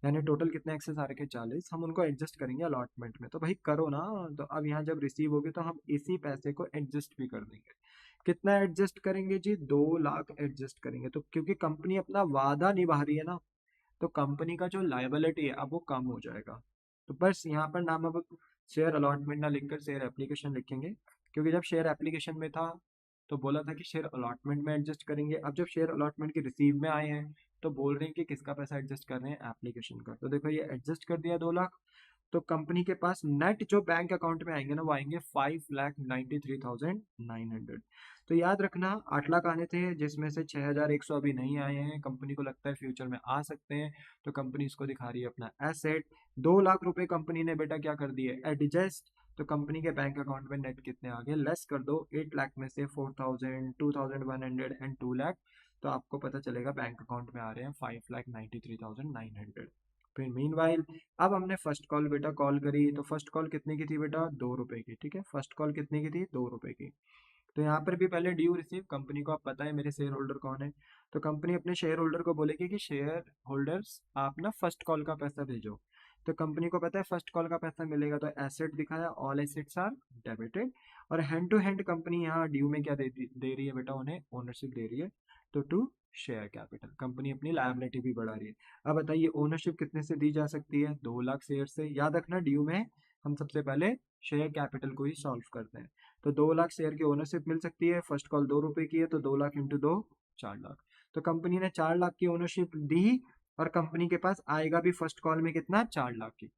A: यानी टोटल कितने एक्सेस आ रखे? 40, हम उनको एडजस्ट करेंगे अलॉटमेंट में। तो भाई करो ना। तो अब यहाँ जब रिसीव होगी तो हम इसी पैसे को एडजस्ट भी कर देंगे। कितना एडजस्ट करेंगे जी? 2 लाख एडजस्ट करेंगे। तो क्योंकि कंपनी अपना वादा निभा रही है ना, तो कंपनी का जो लायबिलिटी है अब वो कम हो जाएगा। तो बस यहाँ पर नाम अब शेयर अलॉटमेंट ना लिखकर शेयर एप्लीकेशन लिखेंगे, क्योंकि जब शेयर एप्लीकेशन में था तो बोला था कि शेयर अलॉटमेंट में एडजस्ट करेंगे। अब जब शेयर अलॉटमेंट के रिसीव में आए हैं तो बोल रहे हैं कि किसका पैसा एडजस्ट कर रहे हैं? एप्लीकेशन का। तो देखो ये एडजस्ट कर दिया 2 लाख। तो कंपनी के पास नेट जो बैंक अकाउंट में आएंगे ना, वो आएंगे 5,93,900। तो याद रखना 8 लाख आने थे, जिसमें से 6,100 अभी नहीं आए हैं, कंपनी को लगता है फ्यूचर में आ सकते हैं, तो कंपनी इसको दिखा रही है अपना एसेट। 2 लाख रुपए कंपनी ने बेटा क्या कर दिए? एडजस्ट। तो कंपनी के बैंक अकाउंट में नेट कितने आ गए? लेस कर दो 8 लाख में से 4,000, 2,100 एंड 2 लाख, तो आपको पता चलेगा बैंक अकाउंट में आ रहे हैं 5,93,900। फिर मीनवाइल अब हमने फर्स्ट कॉल बेटा कॉल करी, तो फर्स्ट कॉल कितने की थी बेटा? 2 रुपए की। ठीक है, फर्स्ट कॉल कितने की थी? 2 रुपए की। तो यहाँ पर भी पहले ड्यू रिसीव, कंपनी को आप पता है मेरे शेयर होल्डर कौन है, तो कंपनी अपने शेयर होल्डर को बोलेगी कि शेयर होल्डर्स आप ना फर्स्ट कॉल का पैसा भेजो। तो कंपनी को पता है फर्स्ट कॉल का पैसा मिलेगा, तो एसेट दिखाया, ऑल एसेट्स आर डेबिटेड। और हैंड टू हैंड कंपनी यहाँ ड्यू में क्या दे रही है बेटा? उन्हें ओनरशिप दे रही है, तो टू शेयर कैपिटल, कंपनी अपनी लायबिलिटी भी बढ़ा रही है। अब बताइए ओनरशिप कितने से दी जा सकती है? 2 लाख शेयर से। याद रखना ड्यू में हम सबसे पहले शेयर कैपिटल को ही सॉल्व करते हैं। तो 2 लाख शेयर की ओनरशिप मिल सकती है, फर्स्ट कॉल 2 रुपए की है, तो 2 लाख इंटू 2 4 लाख। तो कंपनी ने 4 लाख की ओनरशिप दी, और कंपनी के पास आएगा भी फर्स्ट कॉल में कितना? 4 लाख की।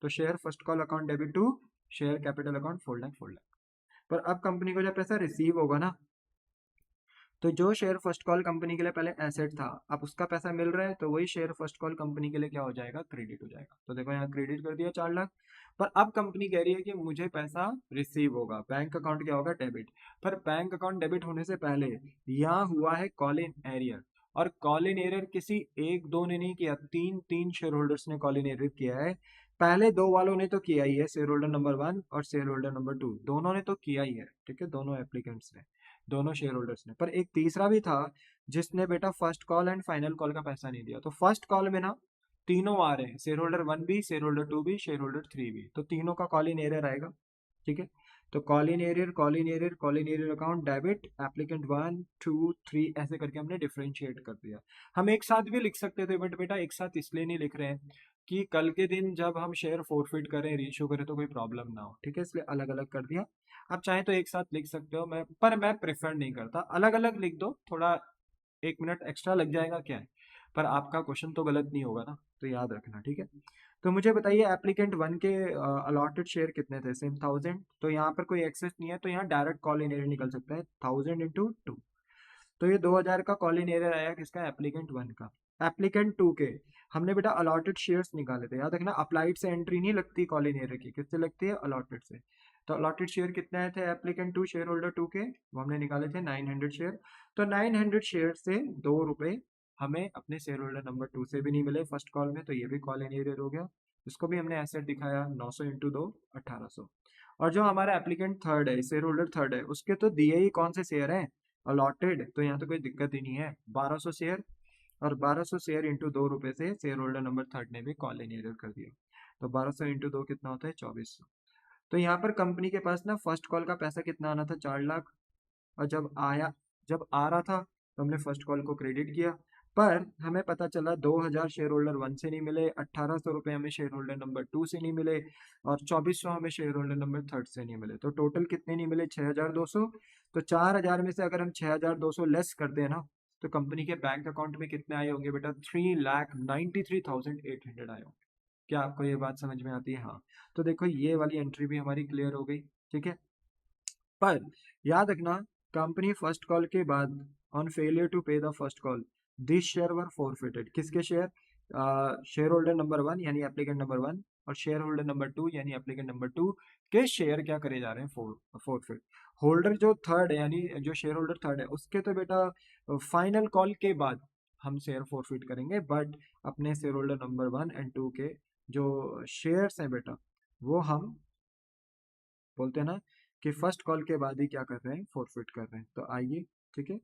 A: तो share first call account debit to share capital account 4 lakh. पर अब कंपनी को जब पैसा रिसीव होगा ना, तो जो शेयर फर्स्ट कॉल कंपनी के लिए पहले एसेट था, अब उसका पैसा मिल रहा है, तो वही शेयर फर्स्ट कॉल कंपनी के लिए क्या हो जाएगा? क्रेडिट हो जाएगा। तो देखो यहाँ क्रेडिट कर दिया 4 लाख। पर अब कंपनी कह रही है कि मुझे पैसा रिसीव होगा, बैंक अकाउंट क्या होगा? डेबिट। पर बैंक अकाउंट डेबिट होने से पहले यहाँ हुआ है कॉल इन एरियर, और कॉल इन एरियर किसी एक दो ने नहीं किया, तीन तीन शेयर होल्डर्स ने कॉल इन एरियर किया है। पहले दो वालों ने तो किया ही है, शेयर होल्डर नंबर 1 और शेयर होल्डर नंबर 2, दोनों ने तो किया ही है। ठीक है, दोनों एप्लीकेंट्स ने, दोनों शेयर होल्डर्स ने। पर एक तीसरा भी था जिसने बेटा first call and final call का पैसा नहीं दिया। तो फर्स्ट कॉल में ना तीनों आ रहे हैं, शेयर होल्डर 1 भी, शेयर होल्डर 2 भी, शेयर होल्डर 3 भी, तो तीनों का कॉल इन एरियर आएगा। ठीक है, तो Colin arrear Colin arrear Colin arrear account debit applicant 1 2 3 ऐसे करके हमने डिफरेंशिएट कर दिया। हम एक साथ भी लिख सकते थे बट बेटा एक साथ इसलिए नहीं लिख रहे हैं कि कल के दिन जब हम शेयर फोरफिट करें रीइश्यू करें तो कोई प्रॉब्लम ना हो, ठीक है, इसलिए अलग अलग कर दिया। आप चाहें तो एक साथ लिख सकते हो, मैं प्रेफर नहीं करता, अलग अलग लिख दो, थोड़ा 1 मिनट एक्स्ट्रा लग जाएगा क्या है, पर आपका क्वेश्चन तो गलत नहीं होगा ना, तो याद रखना, ठीक है। तो मुझे बताइए एप्लीकेंट 1 के अलॉटेड शेयर कितने थे, सेम 1000, तो यहाँ पर कोई एक्सेस नहीं है तो यहाँ डायरेक्ट कॉल इन एरियर निकल सकता है 1000 × 2, तो ये 2000 का कॉल इन एरियर आया किसका, एप्लीकेंट 1 का। एप्लीकेंट 2 के हमने बेटा अलॉटेड शेयर्स निकाले थे, याद रखना अप्लाइड से एंट्री नहीं लगती कॉल इन एरियर की, किससे लगती है, अलॉटेड से। तो अलॉटेड शेयर कितने आए थे एप्लीकेंट 2 शेयर होल्डर 2 के, वो हमने निकाले थे 900 शेयर। तो 900 शेयर से 2 रुपए हमें अपने शेयर होल्डर नंबर 2 से भी नहीं मिले फर्स्ट कॉल में, तो ये भी कॉल इन एरियर हो गया। इसको भी हमने एसेट दिखाया 900 × 2 1800। और जो हमारा एप्लीकेंट थर्ड है, शेयर होल्डर थर्ड है, उसके तो दिए ही कौन से शेयर हैं, अलॉटेड, तो यहाँ तो कोई दिक्कत ही नहीं है, 1200 शेयर, और 1200 शेयर इंटू 2 रुपए से शेयर होल्डर नंबर थर्ड ने भी कॉल इन एरियर कर दिया। तो 1200 × 2 कितना होता है, 2400। तो यहाँ पर कंपनी के पास ना फर्स्ट कॉल का पैसा कितना आना था, 4 लाख, और जब आ रहा था तो हमने फर्स्ट कॉल को क्रेडिट किया, पर हमें पता चला 2000 शेयर होल्डर 1 से नहीं मिले, 1800 रुपये हमें शेयर होल्डर नंबर 2 से नहीं मिले, और 2400 हमें शेयर होल्डर नंबर थर्ड से नहीं मिले, तो टोटल कितने नहीं मिले, 6200। तो 4000 में से अगर हम 6200 लेस कर दें ना, तो कंपनी के बैंक अकाउंट में कितने आए होंगे बेटा, 3,93,800 आए होंगे। क्या आपको ये बात समझ में आती है, हाँ। तो देखो ये वाली एंट्री भी हमारी क्लियर हो गई, ठीक है। पर याद रखना कंपनी फर्स्ट कॉल के बाद on failure to pay the first call this share were forfeited, किसके शेयर, शेयर होल्डर नंबर 1 यानी एप्लीकेंट नंबर 1 और शेयर होल्डर नंबर 2 यानी एप्लीकेंट नंबर 2 के शेयर क्या करे जा रहे हैं, फोरफिट। होल्डर जो थर्ड है यानी जो शेयर होल्डर थर्ड है उसके तो बेटा फाइनल कॉल के बाद हम शेयर फोरफिट करेंगे, बट अपने शेयर होल्डर नंबर 1 और 2 के जो शेयर्स हैं बेटा वो हम बोलते हैं ना कि फर्स्ट कॉल के बाद ही क्या कर रहे हैं, फोरफिट कर रहे हैं। तो आइए, ठीक है,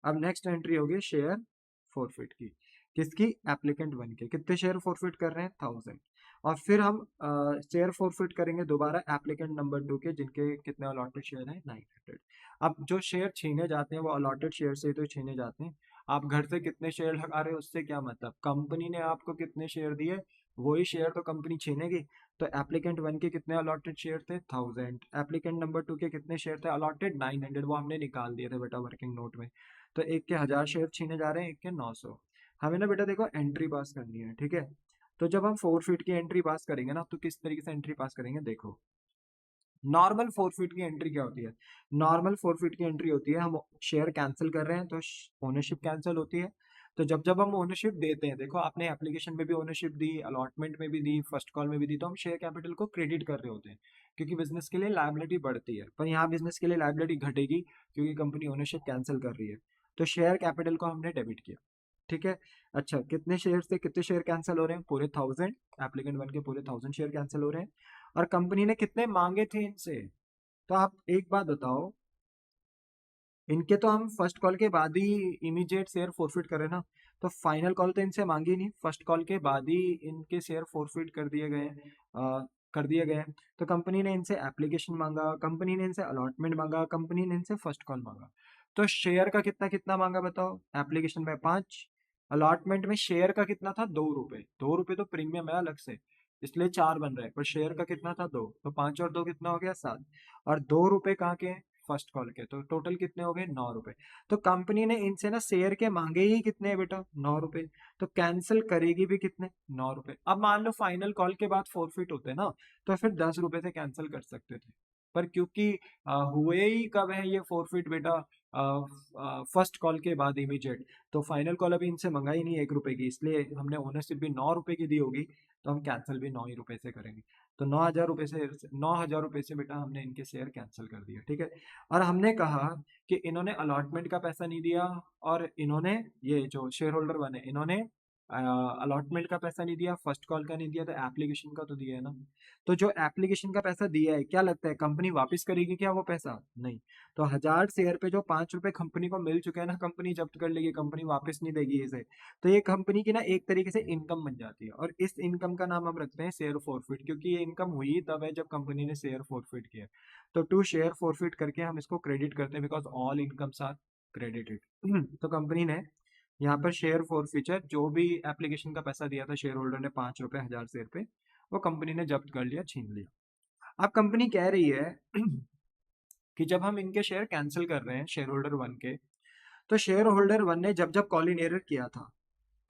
A: अब नेक्स्ट एंट्री होगी शेयर फोरफिट की, किसकी, एप्लीकेंट 1 के, कितने शेयर फोरफिट कर रहे हैं, 1000। और फिर हम शेयर फोरफिट करेंगे दोबारा एप्लीकेंट नंबर 2 के, जिनके कितने अलॉटेड शेयर हैं, 900। अब जो शेयर छीने जाते हैं वो अलॉटेड शेयर से ही तो छीने जाते हैं, आप घर से कितने शेयर लगा रहे हो उससे क्या मतलब, कंपनी ने आपको कितने शेयर दिए वही शेयर तो कंपनी छीनेगी। तो एप्लीकेंट 1 के कितने अलॉटेड शेयर थे, 1000, एप्लीकेंट नंबर 2 के कितने शेयर थे अलॉटेड, 900, वो हमने निकाल दिए थे बेटा वर्किंग नोट में। तो एक के 1000 शेयर छीने जा रहे हैं, एक के 900। हमें ना बेटा देखो एंट्री पास करनी है, ठीक है। तो जब हम 4 फीट की एंट्री पास करेंगे ना, तो किस तरीके से एंट्री पास करेंगे, देखो नॉर्मल 4 फीट की एंट्री क्या होती है, नॉर्मल 4 फीट की एंट्री होती है हम शेयर कैंसिल कर रहे हैं तो ओनरशिप कैंसिल होती है। तो जब जब हम ओनरशिप देते हैं, देखो आपने एप्लीकेशन में भी ओनरशिप दी, अलॉटमेंट में भी दी, फर्स्ट कॉल में भी दी, तो हम शेयर कैपिटल को क्रेडिट कर रहे होते हैं क्योंकि बिजनेस के लिए लायबिलिटी बढ़ती है, पर यहाँ बिजनेस के लिए लायबिलिटी घटेगी क्योंकि कंपनी ओनरशिप कैंसिल कर रही है। तो शेयर कैपिटल को हमने डेबिट किया, ठीक है। अच्छा कितने शेयर से कितने शेयर कैंसिल हो रहे हैं, पूरे 1000, एप्लीकेंट 1 के पूरे 1000 शेयर कैंसिल हो रहे हैं। और कंपनी ने कितने मांगे थे इनसे, तो आप एक बात बताओ, इनके तो हम फर्स्ट कॉल के बाद ही इमीडिएट शेयर फोरफिट करें ना, तो फाइनल कॉल तो इनसे मांगी नहीं, फर्स्ट कॉल के बाद ही इनके शेयर फोरफिट कर दिए गए कर दिए गए। तो कंपनी ने इनसे एप्लीकेशन मांगा, कंपनी ने इनसे अलॉटमेंट मांगा, कंपनी ने इनसे फर्स्ट कॉल मांगा। तो शेयर का कितना कितना मांगा बताओ, एप्लीकेशन में 5, अलॉटमेंट में शेयर का कितना था, 2 रुपए, 2 रुपए तो प्रीमियम है अलग से, इसलिए 4 बन रहे हैं, पर शेयर का कितना था, 2, तो 5 और 2 कितना हो गया, 7, और 2 रुपए कहाँ के हैं, फर्स्ट कॉल के, तो टोटल कितने हो गए, 9 रुपए। तो कंपनी ने इनसे ना शेयर के मांगे ही कितने हैं बेटा, 9 रुपए, तो कैंसिल करेगी भी कितने, 9 रुपए। अब मान लो फाइनल कॉल के बाद फोरफिट होते ना, तो फिर 10 रुपए से कैंसिल कर सकते थे, पर क्योंकि हुए ही कब है ये फोरफिट बेटा, फर्स्ट कॉल के बाद इमीडिएट, तो फाइनल कॉल अभी इनसे मंगाई नहीं 1 रुपए की, इसलिए हमने ओनरशिप भी 9 रुपए की दी होगी, तो हम कैंसिल भी 9 ही रुपए से करेंगे। तो 9,000 रुपए से बेटा हमने इनके शेयर कैंसिल कर दिया, ठीक है। और हमने कहा कि इन्होंने अलॉटमेंट का पैसा नहीं दिया, और इन्होंने ये जो शेयर होल्डर बने इन्होंने अलॉटमेंट का पैसा नहीं दिया, फर्स्ट कॉल का नहीं दिया, तो एप्लीकेशन का तो दिया है ना। तो जो एप्लीकेशन का पैसा दिया है, क्या लगता है कंपनी वापस करेगी क्या वो पैसा? नहीं। तो 1000 शेयर पे जो 5 रुपए कंपनी को मिल चुके हैं ना, कंपनी जब्त कर लेगी, कंपनी वापस नहीं देगी इसे। तो ये कंपनी की ना एक तरीके से इनकम बन जाती है, और इस इनकम का नाम हम रखते हैं शेयर फॉरफिट, क्योंकि ये इनकम हुई तब है जब कंपनी ने शेयर फॉरफिट किया। तो टू शेयर फॉरफिट करके हम इसको क्रेडिट करते हैं, because all incomes are credited. तो कंपनी ने यहाँ पर शेयर फॉरफिचर, जो भी एप्लीकेशन का पैसा दिया था शेयर होल्डर ने 5 रुपए 1000 शेयर पे, वो कंपनी ने जब्त कर लिया, छीन लिया। अब कंपनी कह रही है कि जब हम इनके शेयर कैंसिल कर रहे हैं शेयर होल्डर 1 के, तो शेयर होल्डर 1 ने जब जब कॉल इन एरर किया था,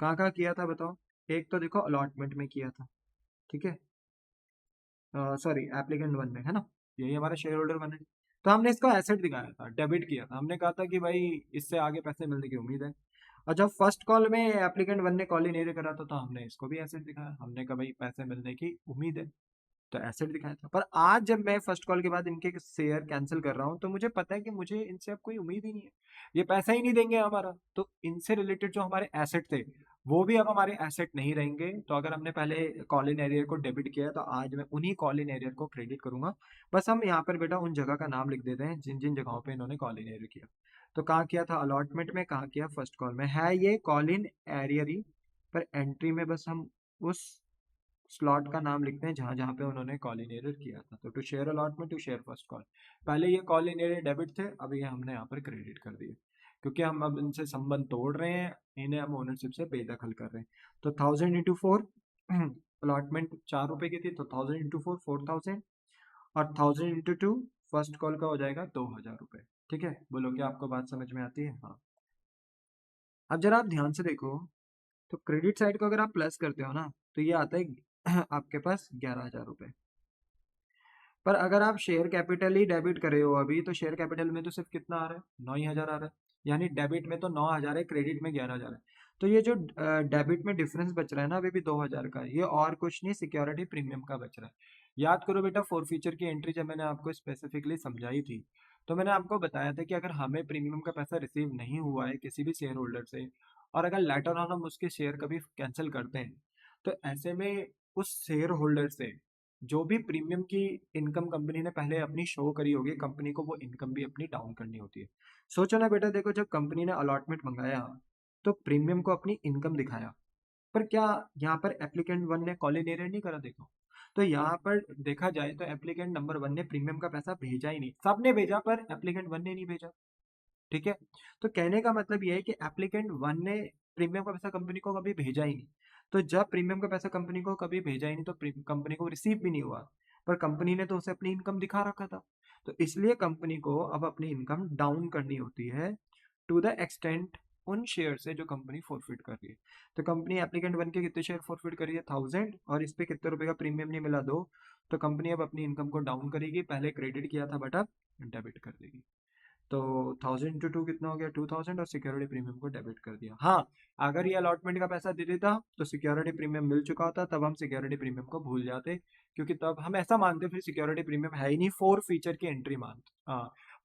A: कहाँ कहाँ किया था बताओ? एक तो देखो अलॉटमेंट में किया था, ठीक है, सॉरी एप्लीकेंट 1 में, है ना, यही हमारा शेयर होल्डर 1 है। तो हमने इसको एसेट दिखाया था, डेबिट किया था, हमने कहा था कि भाई इससे आगे पैसे मिलने की उम्मीद है। और जब फर्स्ट कॉल में एप्लीकेंट 1 ने कॉल इन एरर करा था, तो हमने इसको भी एसेट दिखाया, हमने कहा भाई पैसे मिलने की उम्मीद है, तो एसेट दिखाया था। पर आज जब मैं फर्स्ट कॉल के बाद इनके शेयर कैंसिल कर रहा हूँ, तो मुझे पता है कि मुझे इनसे अब कोई उम्मीद ही नहीं है, ये पैसा ही नहीं देंगे हमारा, तो इनसे रिलेटेड जो हमारे एसेट थे वो भी अब हमारे एसेट नहीं रहेंगे। तो अगर हमने पहले कॉल इन एरियर को डेबिट किया है, तो आज मैं उन्हीं कॉल इन एरियर को क्रेडिट करूंगा। बस हम यहाँ पर बेटा उन जगह का नाम लिख देते हैं जिन जिन जगहों पे इन्होंने कॉल इन एरियर किया। तो कहाँ किया था? अलॉटमेंट में। कहाँ किया? फर्स्ट कॉल में। है ये कॉल इन एरियर ही, पर एंट्री में बस हम उस स्लॉट का नाम लिखते हैं जहां जहां पे उन्होंने कॉल इन एरर किया था। तो to share allotment, to share first call, पहले ये कॉल इन एरर डेबिट थे, अब ये हमने यहाँ पर क्रेडिट कर दिए, क्योंकि हम अब इनसे संबंध तोड़ रहे हैं, इन्हें हम ओनरशिप से बेदखल कर रहे हैं। तो 1000 × 4, अलॉटमेंट 4 रुपए की थी, तो 1000 × 4 4000, और 1000 × 2 फर्स्ट कॉल का हो जाएगा 2000 रुपए। ठीक है, बोलो क्या आपको बात समझ में आती है? हाँ। अब जरा आप ध्यान से देखो, तो क्रेडिट साइड को अगर आप प्लस करते हो ना, तो ये आता है आपके पास 11,000 रुपए। पर अगर आप शेयर कैपिटल ही डेबिट करे हो अभी, तो शेयर कैपिटल में तो सिर्फ कितना आ रहा है? 9,000 आ रहा है, यानी डेबिट में तो 9,000 है, क्रेडिट में 11,000 है। तो ये जो डेबिट में डिफरेंस बच रहा है ना अभी भी 2,000 का, ये और कुछ नहीं, सिक्योरिटी प्रीमियम का बच रहा है। याद करो बेटा, फोरफीचर की एंट्री जब मैंने आपको स्पेसिफिकली समझाई थी, तो मैंने आपको बताया था कि अगर हमें प्रीमियम का पैसा रिसीव नहीं हुआ है किसी भी शेयर होल्डर से, और अगर लेटर ऑन हम उसके शेयर कभी कैंसिल करते हैं, तो ऐसे में उस शेयर होल्डर से जो भी प्रीमियम की इनकम कंपनी ने पहले अपनी शो करी होगी, कंपनी को वो इनकम भी अपनी डाउन करनी होती है। सोचो ना बेटा, देखो जब कंपनी ने अलॉटमेंट मंगाया, तो प्रीमियम को अपनी इनकम दिखाया, पर क्या यहाँ पर एप्लीकेंट 1 ने कॉल इन एरर नहीं करा? देखो, तो यहाँ पर देखा जाए तो एप्लीकेंट नंबर 1 ने प्रीमियम का पैसा भेजा ही नहीं, सबने भेजा पर एप्लीकेंट 1 ने नहीं भेजा। ठीक है, तो कहने का मतलब ये है कि एप्लीकेंट 1 ने प्रीमियम का पैसा कंपनी को कभी भेजा ही नहीं। तो जब प्रीमियम का पैसा कंपनी को कभी भेजा ही नहीं, तो कंपनी को रिसीव भी नहीं हुआ, पर कंपनी ने तो उसे अपनी इनकम दिखा रखा था। तो इसलिए कंपनी को अब अपनी इनकम डाउन करनी होती है, टू द एक्सटेंट उन शेयर से जो कंपनी फॉरफिट कर रही है। तो कंपनी एप्लीकेंट 1 के कितने शेयर फॉरफिट करी है? 1000, और इस पे कितने रुपए का प्रीमियम नहीं मिला? 2। तो कंपनी अब अपनी इनकम को डाउन करेगी, पहले क्रेडिट किया था बट अब डेबिट कर देगी। तो 1000 × 2 कितना हो गया? 2000, और सिक्योरिटी प्रीमियम को डेबिट कर दिया। हाँ, अगर ये अलॉटमेंट का पैसा दे देता तो सिक्योरिटी प्रीमियम मिल चुका होता, तब हम सिक्योरिटी प्रीमियम को भूल जाते, क्योंकि तब हम ऐसा मानते फिर सिक्योरिटी प्रीमियम है ही नहीं, फोर फीचर की एंट्री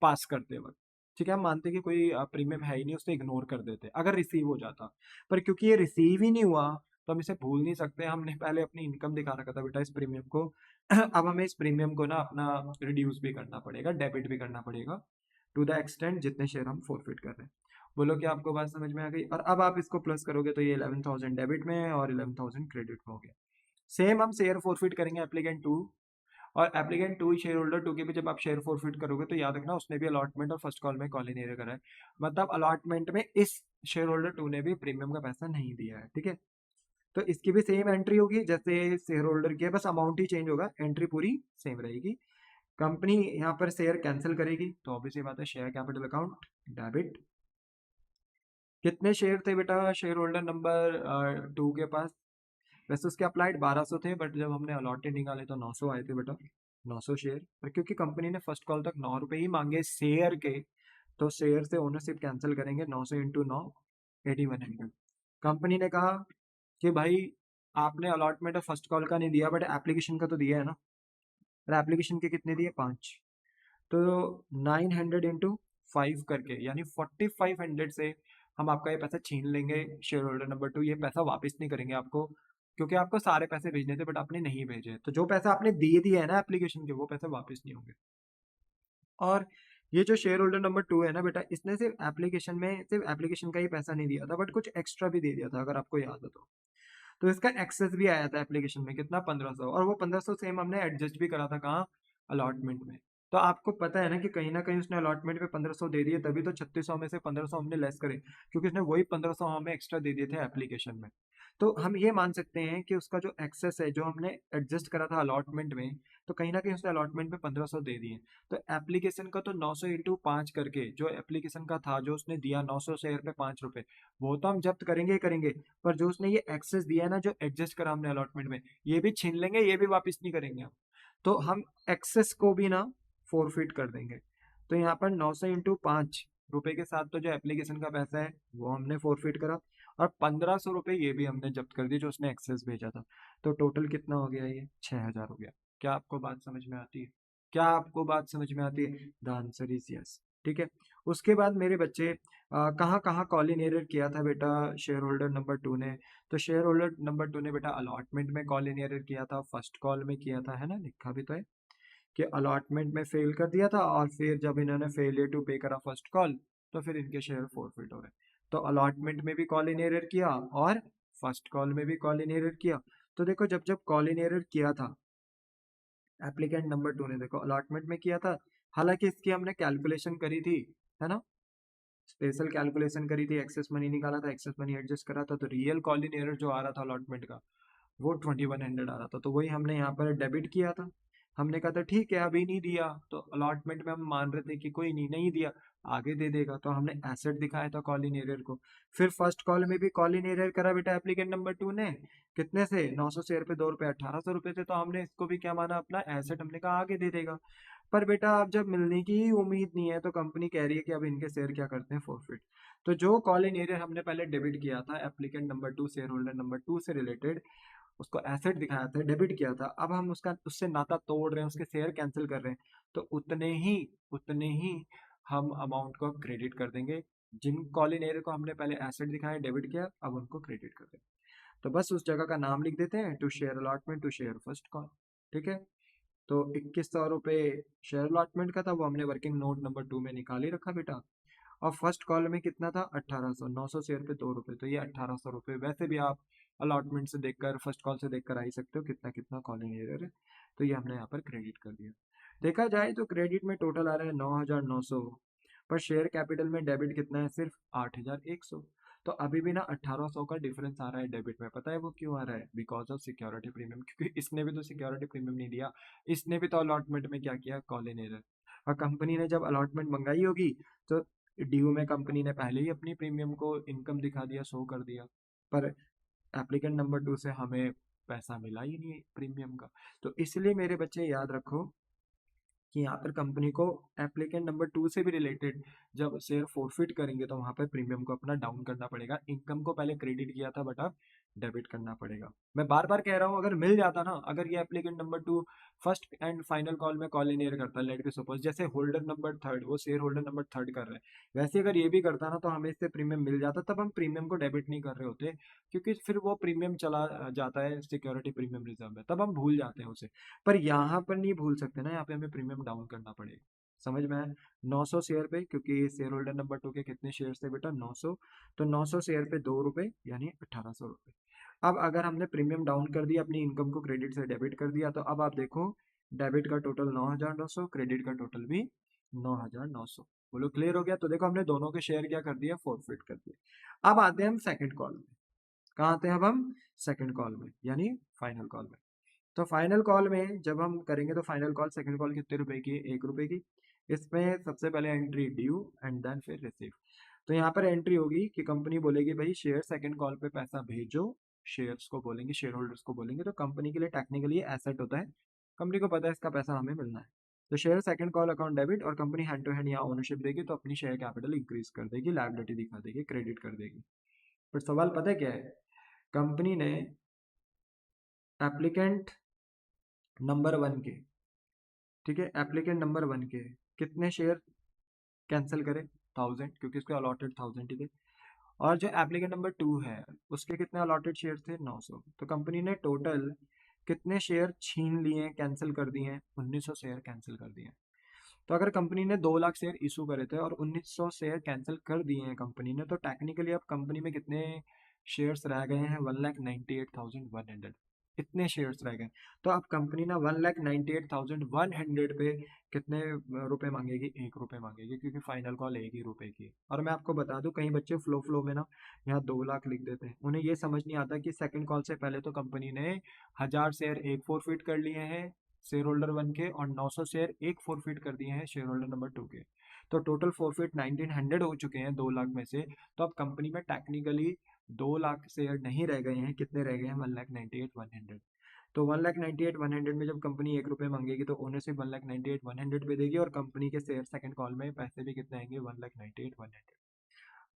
A: पास करते वक्त। ठीक है, हम मानते कि कोई प्रीमियम है ही नहीं, उससे इग्नोर कर देते अगर रिसीव हो जाता। पर क्योंकि ये रिसीव ही नहीं हुआ, तो हम इसे भूल नहीं सकते, हमने पहले अपनी इनकम दिखा रखा था बेटा इस प्रीमियम को। अब हमें इस प्रीमियम को ना अपना रिड्यूस भी करना पड़ेगा, डेबिट भी करना पड़ेगा, टू द एक्सटेंट जितने शेयर हम फॉरफिट कर रहे हैं। बोलो कि आपको बात समझ में आ गई? और अब आप इसको प्लस करोगे तो ये 11,000 डेबिट में है और 11,000 क्रेडिट में हो गया। सेम हम शेयर फॉरफिट करेंगे एप्लीकेंट 2, और एप्लीकेंट 2 शेयर होल्डर 2 के भी जब आप शेयर फॉरफिट करोगे, तो याद रखना उसने भी अलॉटमेंट और फर्स्ट कॉल में कॉल इन एरर करा है, मतलब अलॉटमेंट में इस शेयर होल्डर 2 ने भी प्रीमियम का पैसा नहीं दिया है। ठीक है, तो इसकी भी सेम एंट्री होगी जैसे शेयर होल्डर की है, बस अमाउंट ही चेंज होगा, एंट्री पूरी सेम रहेगी। कंपनी यहाँ पर शेयर कैंसिल करेगी, तो ऑब्वियसली बात है शेयर कैपिटल अकाउंट डेबिट। कितने शेयर थे बेटा शेयर होल्डर नंबर 2 के पास? वैसे उसके अप्लाइड 1200 थे, बट जब हमने अलॉटेड निकाले तो 900 आए थे बेटा, 900 शेयर। पर क्योंकि कंपनी ने फर्स्ट कॉल तक 9 रुपए ही मांगे शेयर के, तो शेयर से ओनरशिप कैंसिल करेंगे, 900 × 9 8100। कंपनी ने कहा कि भाई आपने अलॉटमेंट और फर्स्ट कॉल का नहीं दिया, बट एप्लीकेशन का तो दिया है ना, और एप्लीकेशन के कितने दिए? 5। तो 900 × 5 करके, यानी 4500 से हम आपका ये पैसा छीन लेंगे, शेयर होल्डर नंबर 2 ये पैसा वापस नहीं करेंगे आपको, क्योंकि आपको सारे पैसे भेजने थे बट आपने नहीं भेजे, तो जो पैसा आपने दे दिया है ना एप्लीकेशन के, वो पैसे वापस नहीं होंगे। और ये जो शेयर होल्डर नंबर 2 है ना बेटा, इसने सिर्फ एप्लीकेशन का ही पैसा नहीं दिया था, बट कुछ एक्स्ट्रा भी दे दिया था, अगर आपको याद हो तो इसका एक्सेस भी आया था एप्लीकेशन में, कितना 1500, और वो 1500 सेम हमने एडजस्ट भी करा था कहाँ, अलॉटमेंट में। तो आपको पता है ना कहीं उसने अलॉटमेंट में 1500 दे दिए, तभी तो 3600 में से 1500 हमने लेस करे, क्योंकि उसने वही 1500 हमें एक्स्ट्रा दे दिए थे एप्लीकेशन में। तो हम ये मान सकते हैं कि उसका जो एक्सेस है, जो हमने एडजस्ट करा था अलॉटमेंट में, तो कहीं ना कहीं उसने अलॉटमेंट में 1500 दे दिए। तो एप्लीकेशन का तो 900 इंटू 5 करके, जो एप्लीकेशन का था, जो उसने दिया 900 शेयर पे 5 रुपए, वो तो हम जब्त करेंगे ही करेंगे, पर जो उसने ये एक्सेस दिया है ना, जो एडजस्ट करा हमने अलॉटमेंट में, ये भी छीन लेंगे, ये भी वापस नहीं करेंगे हम। तो हम एक्सेस को भी ना फोरफिट कर देंगे। तो यहाँ पर 900 इंटू 5 रुपए के साथ तो जो एप्लीकेशन का पैसा है वो हमने फोरफिट करा, और 1500 रुपये ये भी हमने जब्त कर दिए जो उसने एक्सेस भेजा था। तो टोटल कितना हो गया, ये 6000 हो गया। क्या आपको बात समझ में आती है? क्या आपको बात समझ में आती है? The answer is yes. ठीक है। उसके बाद मेरे बच्चे कहाँ कहाँ कॉल इन एरर किया था बेटा शेयर होल्डर नंबर 2 ने? तो शेयर होल्डर नंबर 2 ने बेटा अलॉटमेंट में कॉल इन एरर किया था, फर्स्ट कॉल में किया था, है ना, लिखा भी तो है कि अलॉटमेंट में फेल कर दिया था, और फिर जब इन्होंने फेलियर टू पे करा फर्स्ट कॉल, तो फिर इनके शेयर फोरफिट हो रहे। तो अलॉटमेंट में भी कॉल इन एरर किया, और फर्स्ट कॉल में भी कॉल इन एरर किया। तो देखो, जब जब कॉल इन एरर किया था एप्लीकेंट नंबर 2 ने, देखो अलॉटमेंट में किया था, हालांकि इसकी हमने कैलकुलेशन करी थी, है ना, स्पेशल कैलकुलेशन करी थी, एक्सेस मनी निकाला था, एक्सेस मनी एडजस्ट करा था, तो रियल कॉल इन एरर जो आ रहा था अलॉटमेंट का, वो 2100 आ रहा था। तो वही हमने यहाँ पर डेबिट किया था। हमने कहा था ठीक है अभी नहीं दिया, तो अलॉटमेंट में हम मान रहे थे कि कोई नहीं, नहीं दिया, आगे दे देगा, तो हमने एसेट दिखाया था कॉल इन एरर को। फिर फर्स्ट कॉल में भी कॉल इन एरर करा बेटा एप्लीकेंट नंबर 2 ने, कितने से, 900 शेयर पे 2 रुपए, 1800 रुपए थे, तो हमने इसको भी क्या माना, अपना एसेट, हमने कहा आगे दे देगा। पर बेटा अब जब मिलने की ही उम्मीद नहीं है, तो कंपनी कह रही है कि अब इनके शेयर क्या करते हैं, फोरफिट। तो जो कॉल इन एरियर हमने पहले डेबिट किया था applicant number 2 share holder number 2 से रिलेटेड, उसको एसेट दिखाया था, डेबिट किया था, अब हम उसका उससे नाता तोड़ रहे हैं, उसके शेयर कैंसिल कर रहे हैं, तो उतने ही हम अमाउंट को क्रेडिट कर देंगे। जिन कॉल इन एरियर को हमने पहले एसेट दिखाया, डेबिट किया, अब उनको क्रेडिट कर देंगे। तो बस उस जगह का नाम लिख देते हैं, to share allotment, to share first call. ठीक है। तो 2100 रुपये शेयर अलॉटमेंट का था, वो हमने वर्किंग नोट नंबर 2 में निकाल ही रखा बेटा। और फर्स्ट कॉल में कितना था, 1800, 900 शेयर पे 2 रुपए, तो ये 1800 रुपये। वैसे भी आप अलॉटमेंट से देखकर, फर्स्ट कॉल से देखकर आ ही सकते हो कितना कितना कॉल इन एरर है। तो ये हमने यहाँ पर क्रेडिट कर दिया। देखा जाए तो क्रेडिट में टोटल आ रहा है 9900, पर शेयर कैपिटल में डेबिट कितना है, सिर्फ 8100। तो अभी भी ना 1800 का डिफरेंस आ रहा है डेबिट में। पता है वो क्यों आ रहा है? बिकॉज ऑफ सिक्योरिटी प्रीमियम, क्योंकि इसने भी तो सिक्योरिटी प्रीमियम नहीं दिया, इसने भी तो अलॉटमेंट में क्या किया, कॉल इन एरर। और कंपनी ने जब अलॉटमेंट मंगाई होगी, तो ड्यू में कंपनी ने पहले ही अपनी प्रीमियम को इनकम दिखा दिया, शो कर दिया, पर एप्लीकेंट नंबर 2 से हमें पैसा मिला ही नहीं प्रीमियम का। तो इसलिए मेरे बच्चे याद रखो कि यहाँ पर कंपनी को एप्लीकेंट नंबर 2 से भी रिलेटेड जब शेयर फोरफिट करेंगे, तो वहां पर प्रीमियम को अपना डाउन करना पड़ेगा। इनकम को पहले क्रेडिट किया था बट अब डेबिट करना पड़ेगा। मैं बार बार कह रहा हूँ, अगर मिल जाता ना, अगर ये applicant number 2 first and final call में कॉल इन एयर करता, लेट बी सपोज जैसे होल्डर नंबर 3 वो शेयर होल्डर नंबर 3 कर रहे हैं, वैसे अगर ये भी करता ना, तो हमें इससे प्रीमियम मिल जाता, तब हम प्रीमियम को डेबिट नहीं कर रहे होते, क्योंकि फिर वो प्रीमियम चला जाता है सिक्योरिटी प्रीमियम रिजर्व में, तब हम भूल जाते हैं उसे। पर यहाँ पर नहीं भूल सकते ना, यहाँ पे हमें प्रीमियम डाउन करना पड़ेगा। समझ में आया? 900 शेयर पे, क्योंकि शेयर होल्डर नंबर 2 के कितने शेयर थे बेटा, 900, तो 900 शेयर पे 2 रुपए, यानी 1800 रुपए। अब अगर हमने प्रीमियम डाउन कर दिया, अपनी इनकम को क्रेडिट से डेबिट कर दिया, तो अब आप देखो डेबिट का टोटल 9900, क्रेडिट का टोटल भी 9900। बोलो क्लियर हो गया? तो देखो हमने दोनों के शेयर क्या कर दिया, फोरफिट कर दिया। अब आते हैं हम सेकंड कॉल में। कहाँ आते हैं अब हम? सेकंड कॉल में, यानी फाइनल कॉल में। तो फाइनल कॉल में जब हम करेंगे, तो फाइनल कॉल सेकंड कॉल कितने रुपए की है, 1 रुपए की। इसमें सबसे पहले एंट्री ड्यू एंड देन फिर रिसीव। तो यहाँ पर एंट्री होगी कि कंपनी बोलेगी भाई शेयर सेकंड कॉल पे पैसा भेजो, शेयर्स को बोलेंगे, शेयर होल्डर्स को बोलेंगे, तो कंपनी के लिए टेक्निकली एसेट होता है, कंपनी को पता है इसका पैसा हमें मिलना है। तो share second call account debit, और कंपनी हैंड टू हैंड यहाँ ओनरशिप देगी, तो अपनी शेयर कैपिटल इंक्रीज कर देगी, लायबिलिटी दिखा देगी, क्रेडिट कर देगी। पर सवाल पता है क्या है? कंपनी ने एप्लीकेंट नंबर 1 के, ठीक है, एप्लीकेंट नंबर 1 के कितने शेयर कैंसिल करे, 1000, क्योंकि इसको अलॉटेड 1000 ही थे। और जो एप्लीकेंट नंबर 2 है उसके कितने अलॉटेड शेयर थे 900। तो कंपनी ने टोटल कितने शेयर छीन लिए, कैंसिल कर दिए हैं? 1900 शेयर कैंसिल कर दिए हैं। तो अगर कंपनी ने 2 लाख शेयर इशू करे थे और 1900 शेयर कैंसिल कर दिए हैं कंपनी ने, तो टेक्निकली अब कंपनी में कितने शेयर्स रह गए हैं? 1,98,100। इतने शेयर्स रह गए। तो अब कंपनी ना 1,98,100 पे कितने रुपए मांगेगी? 1 रुपए मांगेगी, क्योंकि फाइनल कॉल 1 ही रुपए की है। और मैं आपको बता दूं, कई बच्चे फ्लो फ्लो में ना यहाँ 2 लाख लिख देते हैं। उन्हें ये समझ नहीं आता कि सेकंड कॉल से पहले तो कंपनी ने 1,000 शेयर एक फोरफिट कर लिए हैं शेयर होल्डर 1 के, और 900 शेयर एक फोरफिट कर दिए हैं शेयर होल्डर नंबर 2 के। तो टोटल फोरफिट 1900 हो चुके हैं 2 लाख में से। तो अब कंपनी में टेक्निकली 2 लाख शेयर नहीं रह गए हैं, कितने रह गए हैं? 1,98,100। तो 1,98,100 में जब कंपनी 1 रुपये मांगेगी तो ओनरशिप 1,98,100 पे देगी, और कंपनी के शेयर सेकंड कॉल में पैसे भी कितने आएंगे? 1,98,100।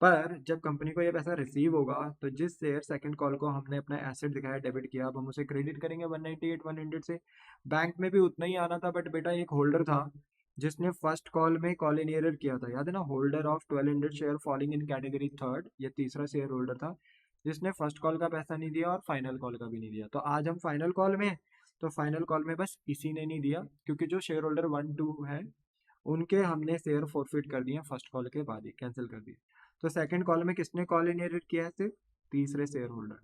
A: पर जब कंपनी को ये पैसा रिसीव होगा, तो जिस शेयर सेकंड कॉल को हमने अपना एसेट दिखाया, डेबिट किया, अब हम उसे क्रेडिट करेंगे 198,100 से। बैंक में भी उतना ही आना था, बट बेटा एक होल्डर था जिसने फर्स्ट कॉल में कॉल इन एरर किया था, याद है ना? Holder of 1,200 share falling in category third, ये तीसरा शेयर होल्डर था जिसने फर्स्ट कॉल का पैसा नहीं दिया और फाइनल कॉल का भी नहीं दिया। तो आज हम फाइनल कॉल में हैं, तो फाइनल कॉल में बस इसी ने नहीं दिया, क्योंकि जो शेयर होल्डर 1 2 है उनके हमने शेयर फोरफिट कर दिए फर्स्ट कॉल के बाद ही, कैंसिल कर दिए। तो सेकंड कॉल में किसने कॉल इनहेरिट किया है? सिर्फ तीसरे शेयर होल्डर।